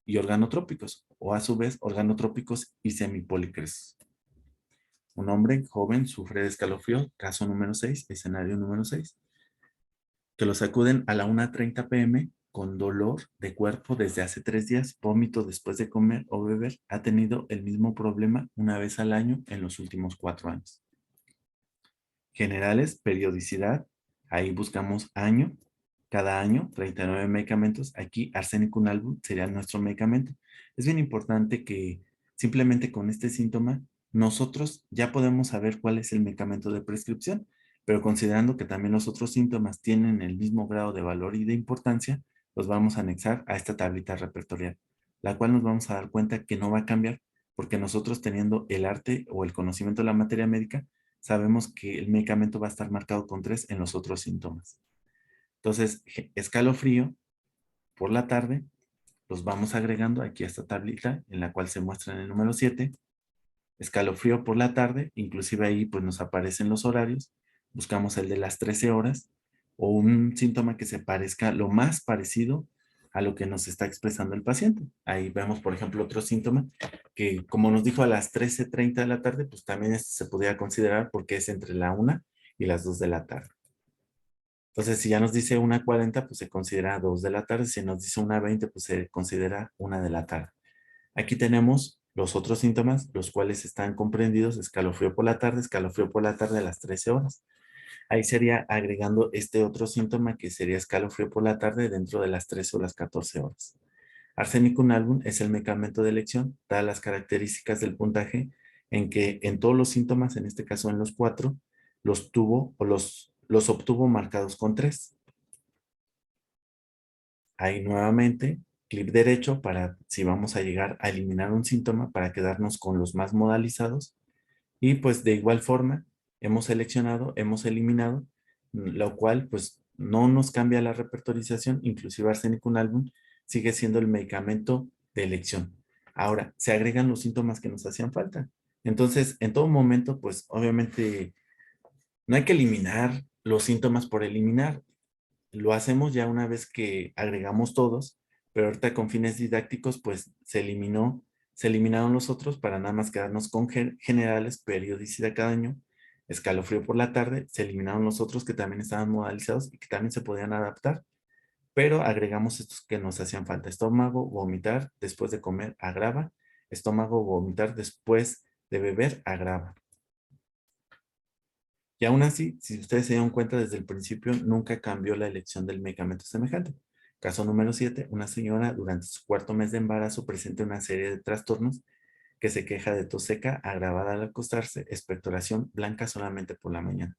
Speaker 1: y organotrópicos o a su vez organotrópicos y semipolicrestos. Un hombre joven sufre de escalofrío, caso número 6, escenario número 6, que los acuden a la 1:30 p.m. con dolor de cuerpo desde hace 3 días, vómito después de comer o beber, ha tenido el mismo problema una vez al año en los últimos 4 años. Generales, periodicidad, ahí buscamos año, cada año, 39 medicamentos. Aquí arsénico inalbum sería nuestro medicamento. Es bien importante que simplemente con este síntoma nosotros ya podemos saber cuál es el medicamento de prescripción, pero considerando que también los otros síntomas tienen el mismo grado de valor y de importancia, los vamos a anexar a esta tablita repertorial, la cual nos vamos a dar cuenta que no va a cambiar porque nosotros teniendo el arte o el conocimiento de la materia médica, sabemos que el medicamento va a estar marcado con 3 en los otros síntomas. Entonces, escalofrío por la tarde, los vamos agregando aquí a esta tablita en la cual se muestra en el número 7. Escalofrío por la tarde, inclusive ahí pues nos aparecen los horarios. Buscamos el de las 13 horas o un síntoma que se parezca lo más parecido a lo que nos está expresando el paciente. Ahí vemos, por ejemplo, otro síntoma que como nos dijo a las 13:30 de la tarde, pues también se podría considerar porque es entre la 1 y las 2 de la tarde. Entonces, si ya nos dice 1:40, pues se considera 2 de la tarde. Si nos dice 1:20, pues se considera 1 de la tarde. Aquí tenemos los otros síntomas, los cuales están comprendidos, escalofrío por la tarde a las 13 horas. Ahí sería agregando este otro síntoma que sería escalofrío por la tarde dentro de las 13 o las 14 horas. Arsénico inalbum es el medicamento de elección, dadas las características del puntaje en que en todos los síntomas, en este caso en los 4, los tuvo o los obtuvo marcados con 3. Ahí nuevamente, clic derecho para si vamos a llegar a eliminar un síntoma para quedarnos con los más modalizados. Y pues de igual forma, hemos seleccionado, hemos eliminado, lo cual pues no nos cambia la repertorización, inclusive arsénico inalbum sigue siendo el medicamento de elección. Ahora, se agregan los síntomas que nos hacían falta. Entonces, en todo momento, pues obviamente no hay que eliminar los síntomas por eliminar. Lo hacemos ya una vez que agregamos todos, pero ahorita con fines didácticos, pues se eliminaron los otros para nada más quedarnos con generales, periodicidad cada año, escalofrío por la tarde, se eliminaron los otros que también estaban modalizados y que también se podían adaptar, pero agregamos estos que nos hacían falta. Estómago, vomitar después de comer, agrava. Estómago, vomitar después de beber, agrava. Y aún así, si ustedes se dieron cuenta desde el principio, nunca cambió la elección del medicamento semejante. Caso número 7, una señora durante su 4 mes de embarazo presenta una serie de trastornos que se queja de tos seca agravada al acostarse, expectoración blanca solamente por la mañana.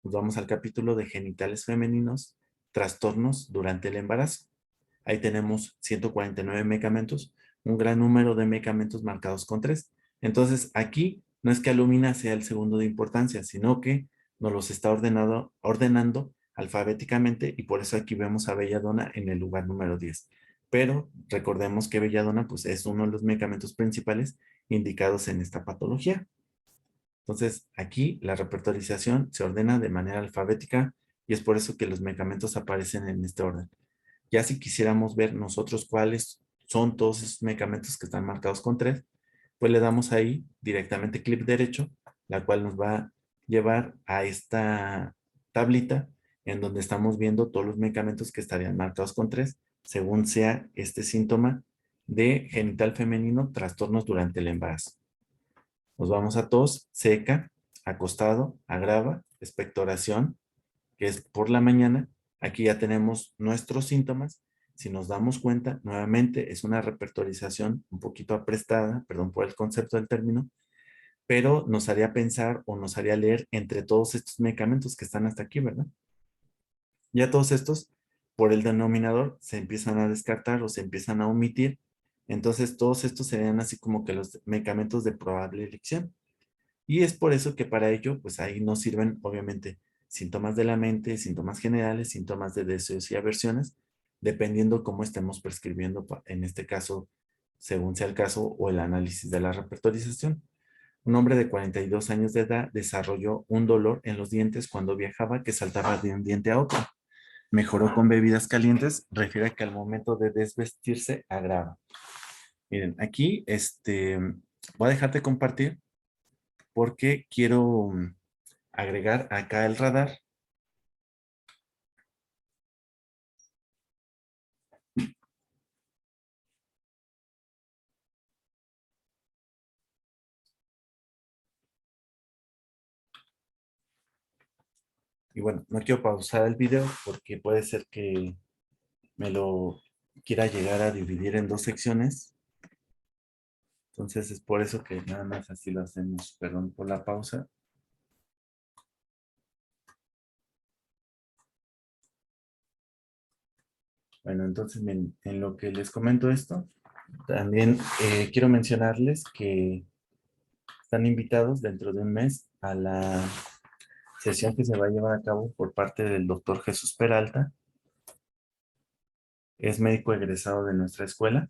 Speaker 1: Nos vamos al capítulo de genitales femeninos, trastornos durante el embarazo. Ahí tenemos 149 medicamentos, un gran número de medicamentos marcados con 3. Entonces, aquí no es que alumina sea el segundo de importancia, sino que nos los está ordenando alfabéticamente y por eso aquí vemos a belladona en el lugar número 10. Pero recordemos que belladona pues, es uno de los medicamentos principales indicados en esta patología. Entonces, aquí la repertorización se ordena de manera alfabética y es por eso que los medicamentos aparecen en este orden. Ya si quisiéramos ver nosotros cuáles son todos esos medicamentos que están marcados con 3, pues le damos ahí directamente clic derecho, la cual nos va a llevar a esta tablita en donde estamos viendo todos los medicamentos que estarían marcados con 3, según sea este síntoma de genital femenino, trastornos durante el embarazo. Nos vamos a tos, seca, acostado, agrava, expectoración, que es por la mañana. Aquí ya tenemos nuestros síntomas. Si nos damos cuenta, nuevamente es una repertorización un poquito aprestada, perdón por el concepto del término, pero nos haría pensar o nos haría leer entre todos estos medicamentos que están hasta aquí, ¿verdad? Ya todos estos, por el denominador, se empiezan a descartar o se empiezan a omitir. Entonces, todos estos serían así como que los medicamentos de probable elección. Y es por eso que para ello, pues ahí nos sirven, obviamente, síntomas de la mente, síntomas generales, síntomas de deseos y aversiones, dependiendo cómo estemos prescribiendo, en este caso, según sea el caso, o el análisis de la repertorización. Un hombre de 42 años de edad desarrolló un dolor en los dientes cuando viajaba que saltaba de un diente a otro. Mejoró con bebidas calientes, refiere que al momento de desvestirse agrava. Miren, aquí voy a dejar de compartir porque quiero agregar acá el radar. Y bueno, no quiero pausar el video porque puede ser que me lo quiera llegar a dividir en dos secciones. Entonces es por eso que nada más así lo hacemos. Perdón por la pausa. Bueno, entonces en lo que les comento esto, también quiero mencionarles que están invitados dentro de un mes a la sesión que se va a llevar a cabo por parte del doctor Jesús Peralta. Es médico egresado de nuestra escuela.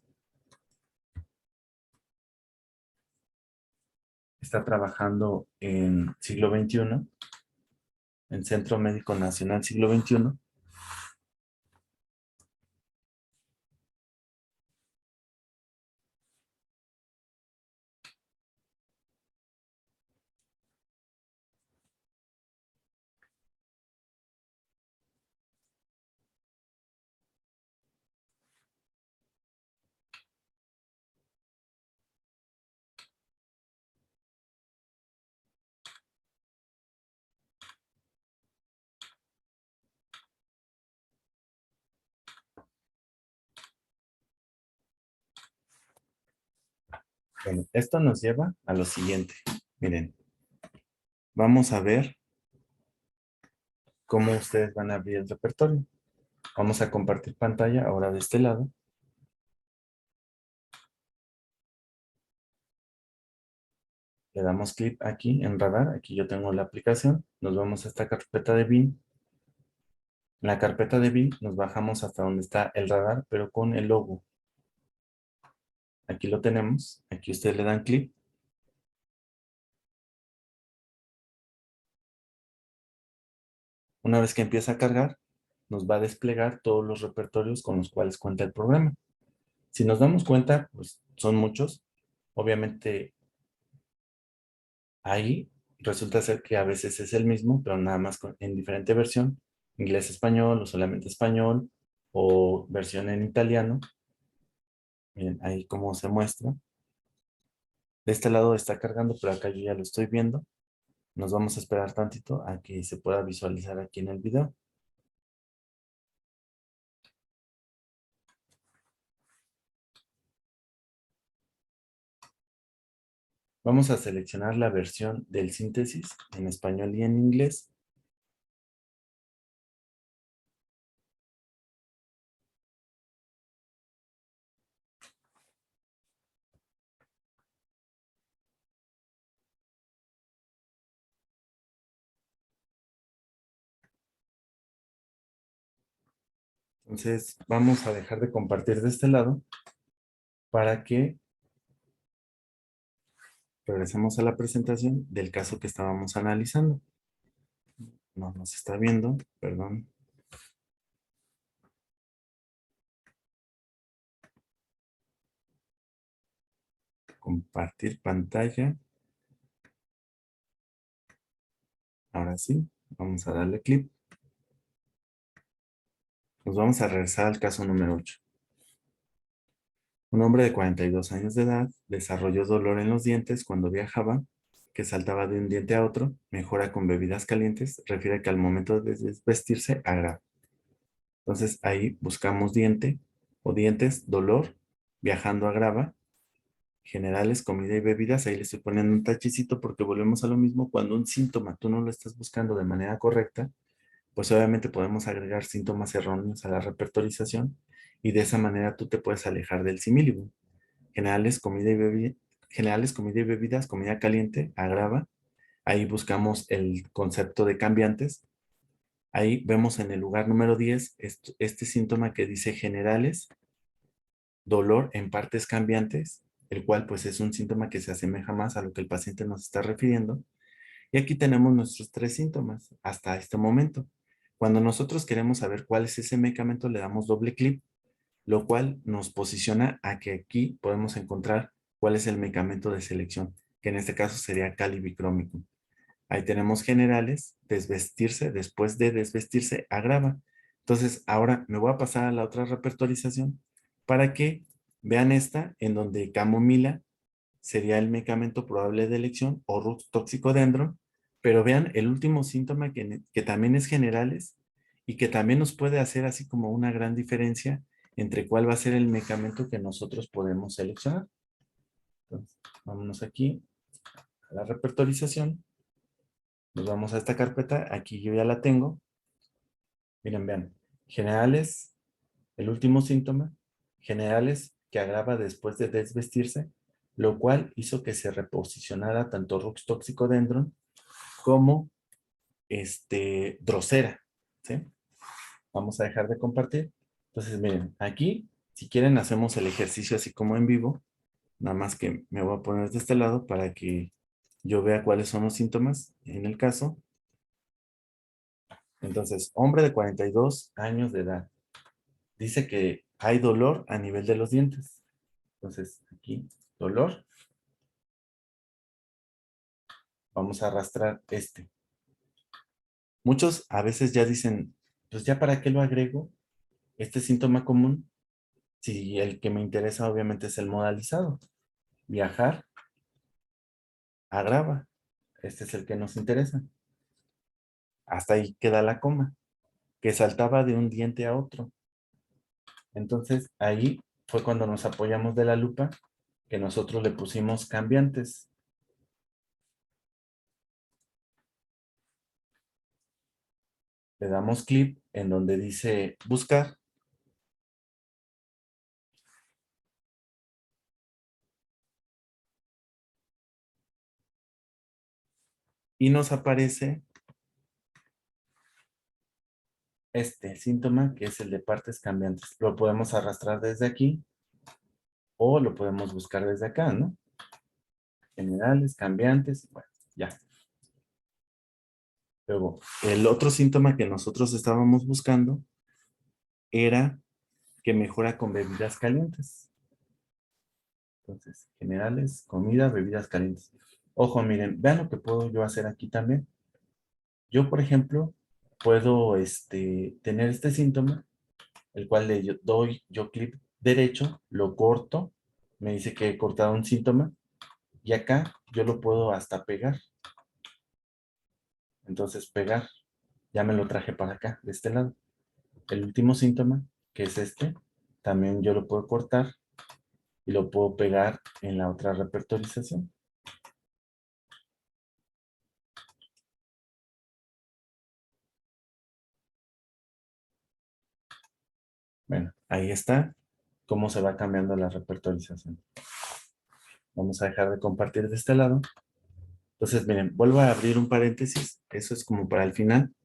Speaker 1: Está trabajando en siglo XXI, en Centro Médico Nacional Siglo XXI. Bueno, esto nos lleva a lo siguiente. Miren, vamos a ver cómo ustedes van a abrir el repertorio. Vamos a compartir pantalla ahora de este lado. Le damos clic aquí en radar. Aquí yo tengo la aplicación. Nos vamos a esta carpeta de BIM. En la carpeta de BIM nos bajamos hasta donde está el radar, pero con el logo. Aquí lo tenemos. Aquí ustedes le dan clic. Una vez que empieza a cargar, nos va a desplegar todos los repertorios con los cuales cuenta el programa. Si nos damos cuenta, pues son muchos. Obviamente ahí resulta ser que a veces es el mismo, pero nada más en diferente versión, inglés-español o solamente español o versión en italiano. Miren, ahí como se muestra. De este lado está cargando, pero acá yo ya lo estoy viendo. Nos vamos a esperar tantito a que se pueda visualizar aquí en el video. Vamos a seleccionar la versión del síntesis en español y en inglés. Entonces vamos a dejar de compartir de este lado para que regresemos a la presentación del caso que estábamos analizando. No nos está viendo, perdón. Compartir pantalla. Ahora sí, vamos a darle clic. Nos vamos a regresar al caso número 8. Un hombre de 42 años de edad desarrolló dolor en los dientes cuando viajaba, que saltaba de un diente a otro, mejora con bebidas calientes, refiere que al momento de desvestirse agrava. Entonces ahí buscamos diente o dientes, dolor, viajando agrava, generales, comida y bebidas. Ahí le estoy poniendo un tachecito porque volvemos a lo mismo. Cuando un síntoma tú no lo estás buscando de manera correcta, pues obviamente podemos agregar síntomas erróneos a la repertorización y de esa manera tú te puedes alejar del simílico. Generales, generales, comida y bebidas, comida caliente, agrava. Ahí buscamos el concepto de cambiantes. Ahí vemos en el lugar número 10 este síntoma que dice generales, dolor en partes cambiantes, el cual pues es un síntoma que se asemeja más a lo que el paciente nos está refiriendo. Y aquí tenemos nuestros 3 síntomas hasta este momento. Cuando nosotros queremos saber cuál es ese medicamento, le damos doble clic, lo cual nos posiciona a que aquí podemos encontrar cuál es el medicamento de selección, que en este caso sería calibicrómico. Ahí tenemos generales, desvestirse, después de desvestirse, agrava. Entonces, ahora me voy a pasar a la otra repertorización para que vean esta, en donde camomila sería el medicamento probable de elección o Rux toxicodendron, pero vean el último síntoma que también es generales y que también nos puede hacer así como una gran diferencia entre cuál va a ser el medicamento que nosotros podemos seleccionar. Entonces, vámonos aquí a la repertorización. Nos vamos a esta carpeta. Aquí yo ya la tengo. Miren, vean. Generales, el último síntoma. Generales que agrava después de desvestirse, lo cual hizo que se reposicionara tanto Rux toxicodendron como Drosera. ¿Sí? Vamos a dejar de compartir. Entonces, miren, aquí, si quieren, hacemos el ejercicio así como en vivo. Nada más que me voy a poner de este lado para que yo vea cuáles son los síntomas en el caso. Entonces, hombre de 42 años de edad. Dice que hay dolor a nivel de los dientes. Entonces, aquí, dolor. Vamos a arrastrar este. Muchos a veces ya dicen, pues ya para qué lo agrego, este síntoma común, si el que me interesa obviamente es el modalizado. Viajar, agrava. Este es el que nos interesa. Hasta ahí queda la coma, que saltaba de un diente a otro. Entonces, ahí fue cuando nos apoyamos de la lupa, que nosotros le pusimos cambiantes. Le damos clic en donde dice buscar. Y nos aparece este síntoma, que es el de partes cambiantes. Lo podemos arrastrar desde aquí o lo podemos buscar desde acá, ¿no? Generales, cambiantes, bueno, ya. Luego, el otro síntoma que nosotros estábamos buscando era que mejora con bebidas calientes. Entonces, generales, comida, bebidas calientes. Ojo, miren, vean lo que puedo yo hacer aquí también. Yo, por ejemplo, puedo tener este síntoma, el cual le doy yo clic derecho, lo corto, me dice que he cortado un síntoma, y acá yo lo puedo hasta pegar. Entonces, pegar, ya me lo traje para acá, de este lado. El último síntoma, que es este, también yo lo puedo cortar y lo puedo pegar en la otra repertorización. Bueno, ahí está cómo se va cambiando la repertorización. Vamos a dejar de compartir de este lado. Entonces, miren, vuelvo a abrir un paréntesis. Eso es como para el final.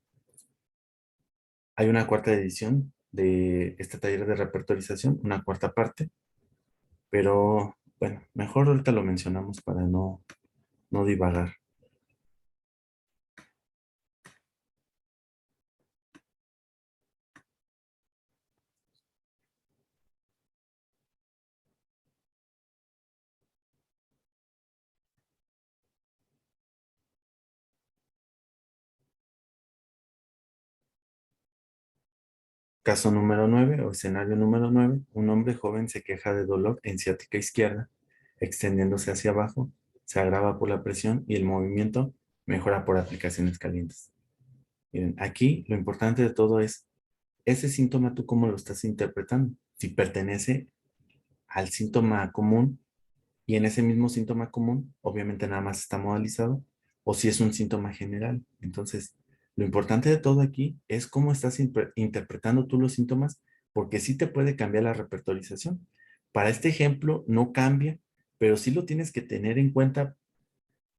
Speaker 1: Hay una cuarta edición de este taller de repertorización, una cuarta parte. Pero, bueno, mejor ahorita lo mencionamos para no divagar. Caso número 9 o escenario número 9. Un hombre joven se queja de dolor en ciática izquierda, extendiéndose hacia abajo, se agrava por la presión y el movimiento mejora por aplicaciones calientes. Miren, aquí lo importante de todo es, ese síntoma tú cómo lo estás interpretando. Si pertenece al síntoma común y en ese mismo síntoma común, obviamente nada más está modalizado, o si es un síntoma general. Entonces, lo importante de todo aquí es cómo estás interpretando tú los síntomas, porque sí te puede cambiar la repertorización. Para este ejemplo no cambia, pero sí lo tienes que tener en cuenta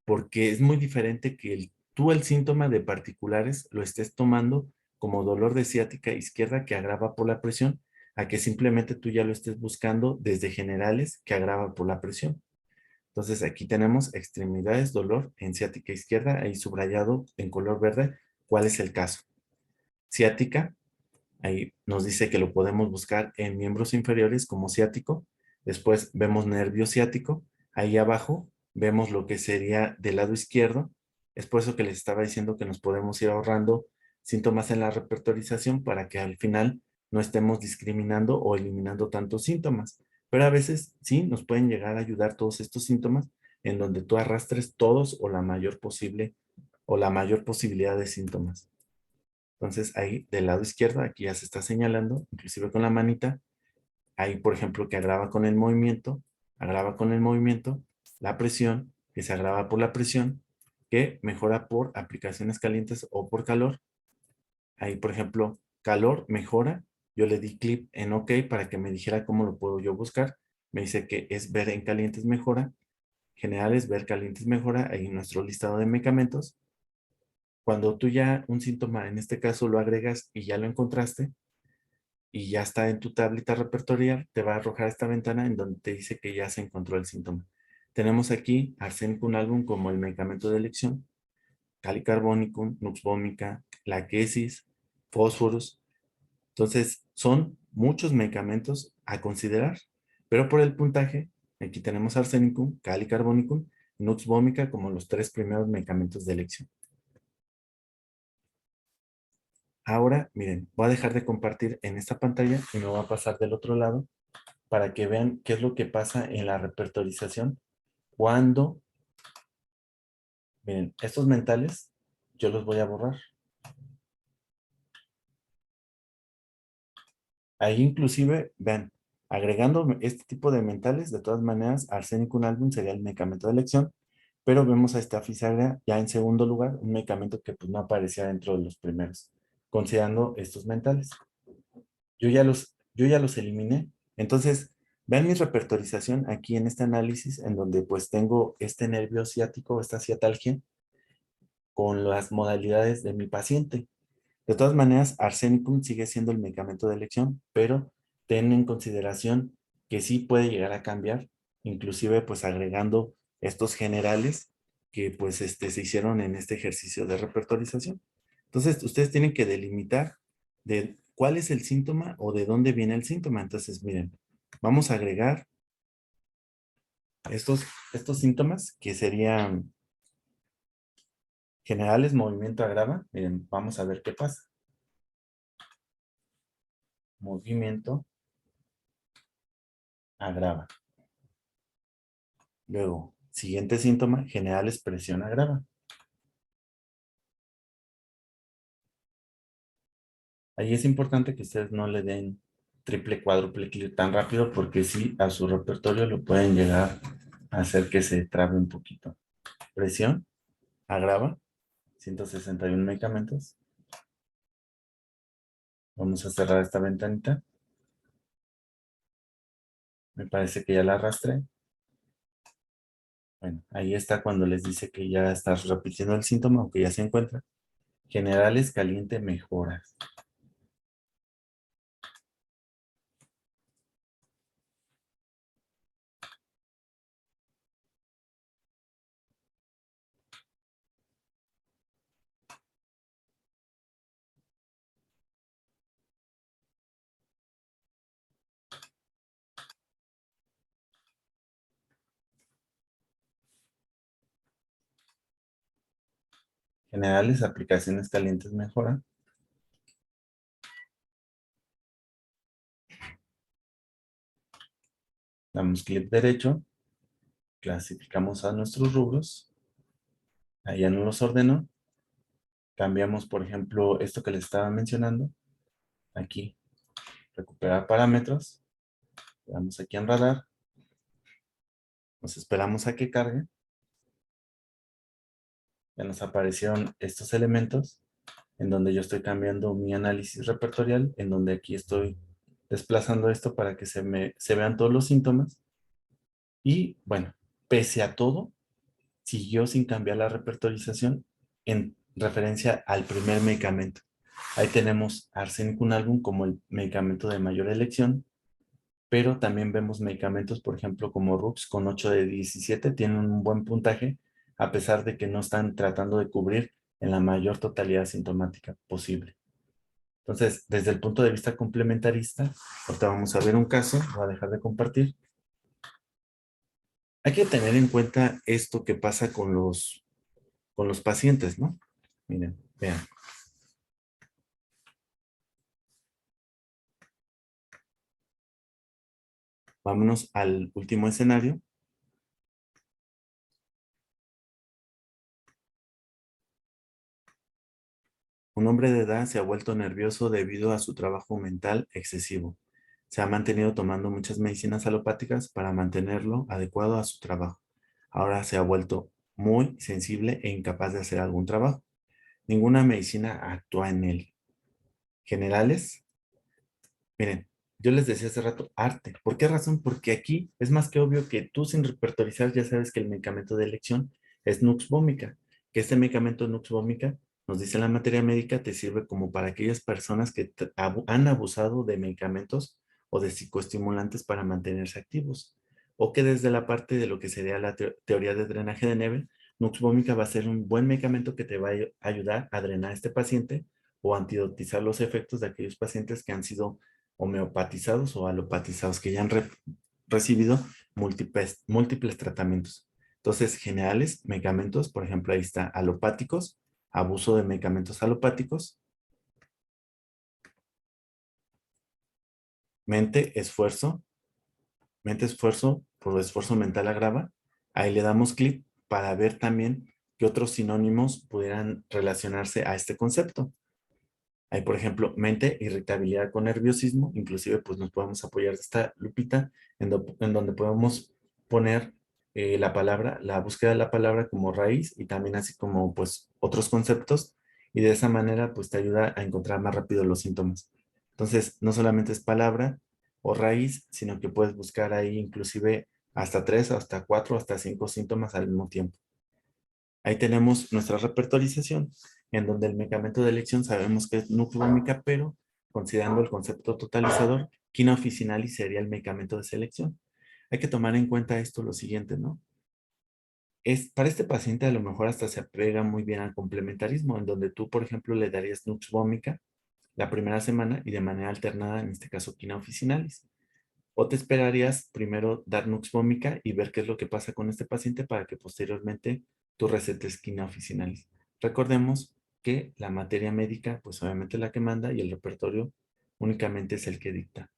Speaker 1: porque es muy diferente que tú el síntoma de particulares lo estés tomando como dolor de ciática izquierda que agrava por la presión, a que simplemente tú ya lo estés buscando desde generales que agrava por la presión. Entonces aquí tenemos extremidades, dolor en ciática izquierda, ahí subrayado en color verde, ¿cuál es el caso? Ciática, ahí nos dice que lo podemos buscar en miembros inferiores como ciático. Después vemos nervio ciático. Ahí abajo vemos lo que sería del lado izquierdo. Es por eso que les estaba diciendo que nos podemos ir ahorrando síntomas en la repertorización para que al final no estemos discriminando o eliminando tantos síntomas. Pero a veces sí nos pueden llegar a ayudar todos estos síntomas en donde tú arrastres todos o la mayor posible o la mayor posibilidad de síntomas. Entonces ahí del lado izquierdo, aquí ya se está señalando, inclusive con la manita, ahí por ejemplo que agrava con el movimiento, la presión, que se agrava por la presión, que mejora por aplicaciones calientes o por calor. Ahí por ejemplo, calor mejora, yo le di clic en OK para que me dijera cómo lo puedo yo buscar. Me dice que es ver en calientes mejora, generales, ver calientes mejora, ahí nuestro listado de medicamentos. Cuando tú ya un síntoma, en este caso lo agregas y ya lo encontraste, y ya está en tu tablita repertorial, te va a arrojar esta ventana en donde te dice que ya se encontró el síntoma. Tenemos aquí arsenicum album como el medicamento de elección, calicarbonicum, nux vomica, laquesis, fósforos. Entonces, son muchos medicamentos a considerar, pero por el puntaje, aquí tenemos arsenicum, calicarbonicum, nux vomica como los 3 primeros medicamentos de elección. Ahora, miren, voy a dejar de compartir en esta pantalla y me voy a pasar del otro lado para que vean qué es lo que pasa en la repertorización cuando, miren, estos mentales yo los voy a borrar. Ahí inclusive, vean, agregando este tipo de mentales, de todas maneras, arsénico album sería el medicamento de elección, pero vemos a esta fisagra ya en segundo lugar, un medicamento que pues no aparecía dentro de los primeros, considerando estos mentales. Yo ya los eliminé. Entonces, vean mi repertorización aquí en este análisis, en donde pues tengo este nervio ciático, esta ciatalgia, con las modalidades de mi paciente. De todas maneras, arsenicum sigue siendo el medicamento de elección, pero ten en consideración que sí puede llegar a cambiar, inclusive pues agregando estos generales que pues se hicieron en este ejercicio de repertorización. Entonces, ustedes tienen que delimitar de cuál es el síntoma o de dónde viene el síntoma. Entonces, miren, vamos a agregar estos síntomas que serían generales, movimiento agrava. Miren, vamos a ver qué pasa. Movimiento agrava. Luego, siguiente síntoma, generales, presión agrava. Ahí es importante que ustedes no le den triple, cuádruple clic tan rápido porque sí, a su repertorio lo pueden llegar a hacer que se trabe un poquito. Presión agrava, 161 medicamentos. Vamos a cerrar esta ventanita. Me parece que ya la arrastré. Bueno, ahí está cuando les dice que ya estás repitiendo el síntoma o que ya se encuentra. Generales, caliente, mejoras. Generales, aplicaciones calientes, mejora. Damos clic derecho. Clasificamos a nuestros rubros. Ahí ya no los ordenó. Cambiamos, por ejemplo, esto que les estaba mencionando. Aquí, recuperar parámetros. Le damos aquí en radar. Nos esperamos a que cargue. Ya nos aparecieron estos elementos en donde yo estoy cambiando mi análisis repertorial, en donde aquí estoy desplazando esto para que se vean todos los síntomas. Y bueno, pese a todo, siguió sin cambiar la repertorización en referencia al primer medicamento. Ahí tenemos arsenicum como el medicamento de mayor elección, pero también vemos medicamentos, por ejemplo, como Rux con 8 de 17, tienen un buen puntaje, a pesar de que no están tratando de cubrir en la mayor totalidad sintomática posible. Entonces, desde el punto de vista complementarista, ahorita vamos a ver un caso, voy a dejar de compartir. Hay que tener en cuenta esto que pasa con los pacientes, ¿no? Miren, vean. Vámonos al último escenario. Un hombre de edad se ha vuelto nervioso debido a su trabajo mental excesivo. Se ha mantenido tomando muchas medicinas alopáticas para mantenerlo adecuado a su trabajo. Ahora se ha vuelto muy sensible e incapaz de hacer algún trabajo. Ninguna medicina actúa en él. Generales, miren, yo les decía hace rato, arte. ¿Por qué razón? Porque aquí es más que obvio que tú sin repertorizar ya sabes que el medicamento de elección es Nux Vomica, que este medicamento Nux Vomica, nos dice la materia médica, te sirve como para aquellas personas que han abusado de medicamentos o de psicoestimulantes para mantenerse activos. O que desde la parte de lo que sería la teoría de drenaje de Nebel, Nux Vomica va a ser un buen medicamento que te va a ayudar a drenar a este paciente o antidotizar los efectos de aquellos pacientes que han sido homeopatizados o alopatizados que ya han recibido múltiples tratamientos. Entonces, generales, medicamentos, por ejemplo, ahí está alopáticos, abuso de medicamentos alopáticos, mente, esfuerzo, por esfuerzo mental agrava. Ahí le damos clic para ver también qué otros sinónimos pudieran relacionarse a este concepto. Hay, por ejemplo, mente, irritabilidad con nerviosismo. Inclusive, pues nos podemos apoyar de esta lupita en donde podemos poner la palabra, la búsqueda de la palabra como raíz y también así como pues otros conceptos. Y de esa manera, pues te ayuda a encontrar más rápido los síntomas. Entonces, no solamente es palabra o raíz, sino que puedes buscar ahí inclusive hasta 3, hasta 4, hasta 5 síntomas al mismo tiempo. Ahí tenemos nuestra repertorización, en donde el medicamento de elección sabemos que es nucleómica, pero considerando el concepto totalizador, quina officinalis sería el medicamento de selección. Hay que tomar en cuenta esto lo siguiente, ¿no? Para este paciente a lo mejor hasta se apega muy bien al complementarismo, en donde tú, por ejemplo, le darías Nux Vomica la primera semana y de manera alternada, en este caso, quina officinalis. O te esperarías primero dar Nux Vomica y ver qué es lo que pasa con este paciente para que posteriormente tú recetes quina officinalis. Recordemos que la materia médica, pues obviamente es la que manda y el repertorio únicamente es el que dicta.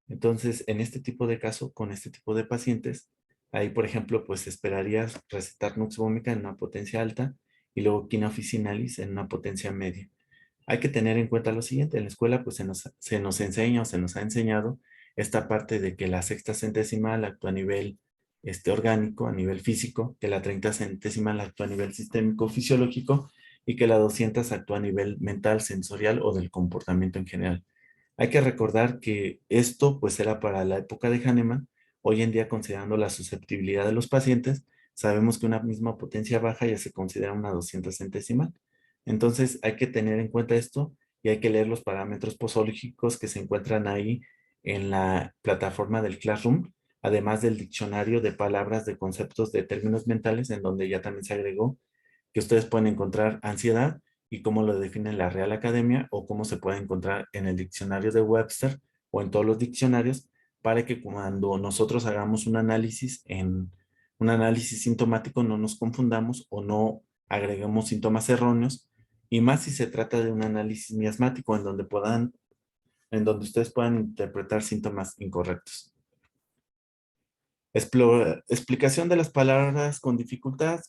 Speaker 1: Entonces, en este tipo de caso, con este tipo de pacientes, ahí, por ejemplo, pues esperarías recetar Nux Vomica en una potencia alta y luego quina officinalis en una potencia media. Hay que tener en cuenta lo siguiente, en la escuela pues se nos enseña o se nos ha enseñado esta parte de que la sexta centésimal actúa a nivel orgánico, a nivel físico, que la 30 centésimal actúa a nivel sistémico fisiológico y que la 200 actúa a nivel mental, sensorial o del comportamiento en general. Hay que recordar que esto pues era para la época de Hahnemann. Hoy en día, considerando la susceptibilidad de los pacientes, sabemos que una misma potencia baja ya se considera una 200 centésimal. Entonces hay que tener en cuenta esto y hay que leer los parámetros posológicos que se encuentran ahí en la plataforma del Classroom, además del diccionario de palabras, de conceptos, de términos mentales, en donde ya también se agregó que ustedes pueden encontrar ansiedad y cómo lo define la Real Academia o cómo se puede encontrar en el diccionario de Webster o en todos los diccionarios para que cuando nosotros hagamos un análisis sintomático no nos confundamos o no agreguemos síntomas erróneos y más si se trata de un análisis miasmático en donde ustedes puedan interpretar síntomas incorrectos. Explicación de las palabras con dificultad.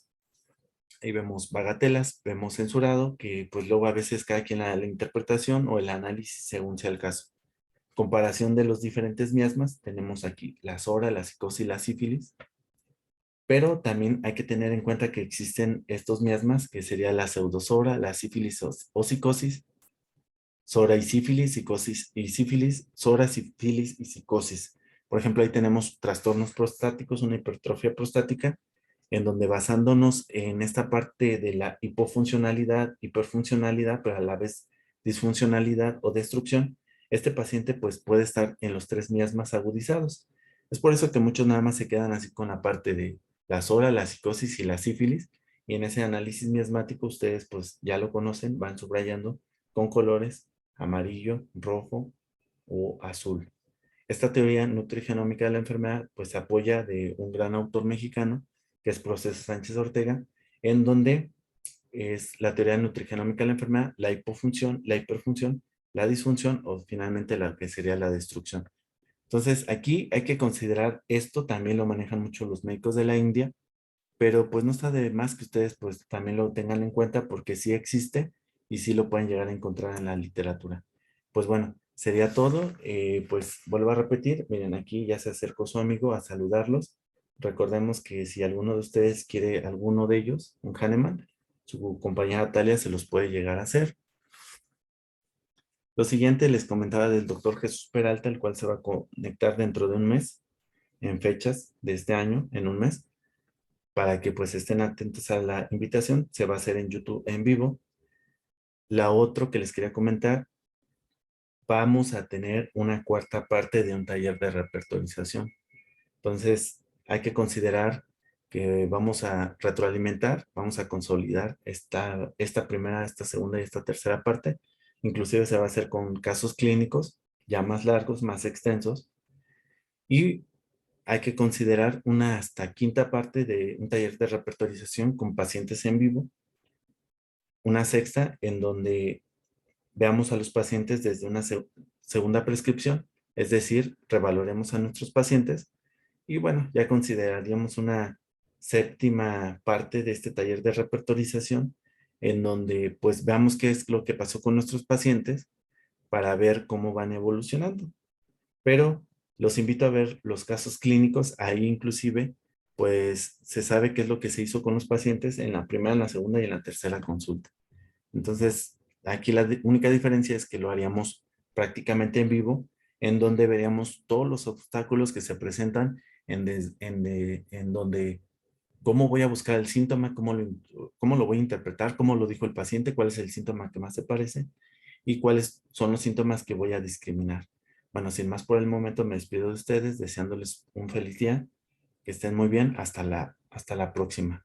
Speaker 1: Ahí vemos bagatelas, vemos censurado, que pues luego a veces cada quien la interpretación o el análisis según sea el caso. Comparación de los diferentes miasmas, tenemos aquí la sora, la psicosis y la sífilis, pero también hay que tener en cuenta que existen estos miasmas, que sería la pseudosora, la sífilis o psicosis, sora y sífilis, psicosis y sífilis, sora, sífilis y psicosis. Por ejemplo, ahí tenemos trastornos prostáticos, una hipertrofia prostática, en donde basándonos en esta parte de la hipofuncionalidad, hiperfuncionalidad, pero a la vez disfuncionalidad o destrucción, este paciente pues puede estar en los tres miasmas agudizados. Es por eso que muchos nada más se quedan así con la parte de la sola, la psicosis y la sífilis, y en ese análisis miasmático ustedes pues ya lo conocen, van subrayando con colores amarillo, rojo o azul. Esta teoría nutrigenómica de la enfermedad pues se apoya de un gran autor mexicano que es Proceso Sánchez Ortega, en donde es la teoría nutrigenómica de la enfermedad, la hipofunción, la hiperfunción, la disfunción o finalmente la que sería la destrucción. Entonces aquí hay que considerar esto, también lo manejan mucho los médicos de la India, pero pues no está de más que ustedes pues también lo tengan en cuenta porque sí existe y sí lo pueden llegar a encontrar en la literatura. Pues bueno, sería todo. Pues vuelvo a repetir, miren, aquí ya se acercó su amigo a saludarlos. Recordemos que si alguno de ustedes quiere alguno de ellos, un Hahnemann, su compañera Talia se los puede llegar a hacer. Lo siguiente les comentaba del doctor Jesús Peralta, el cual se va a conectar dentro de un mes, en fechas de este año, en un mes, para que pues estén atentos a la invitación. Se va a hacer en YouTube en vivo. La otra que les quería comentar, vamos a tener una cuarta parte de un taller de repertorización. Entonces, hay que considerar que vamos a retroalimentar, vamos a consolidar esta primera, esta segunda y esta tercera parte. Inclusive se va a hacer con casos clínicos ya más largos, más extensos. Y hay que considerar una hasta quinta parte de un taller de repertorización con pacientes en vivo. Una sexta en donde veamos a los pacientes desde una segunda prescripción, es decir, revaloremos a nuestros pacientes y bueno, ya consideraríamos una séptima parte de este taller de repertorización en donde pues veamos qué es lo que pasó con nuestros pacientes para ver cómo van evolucionando. Pero los invito a ver los casos clínicos, ahí inclusive pues se sabe qué es lo que se hizo con los pacientes en la primera, en la segunda y en la tercera consulta. Entonces, aquí la única diferencia es que lo haríamos prácticamente en vivo, en donde veríamos todos los obstáculos que se presentan en donde, cómo voy a buscar el síntoma, cómo lo voy a interpretar, cómo lo dijo el paciente, cuál es el síntoma que más se parece y cuáles son los síntomas que voy a discriminar. Bueno, sin más por el momento, me despido de ustedes, deseándoles un feliz día, que estén muy bien, hasta la próxima.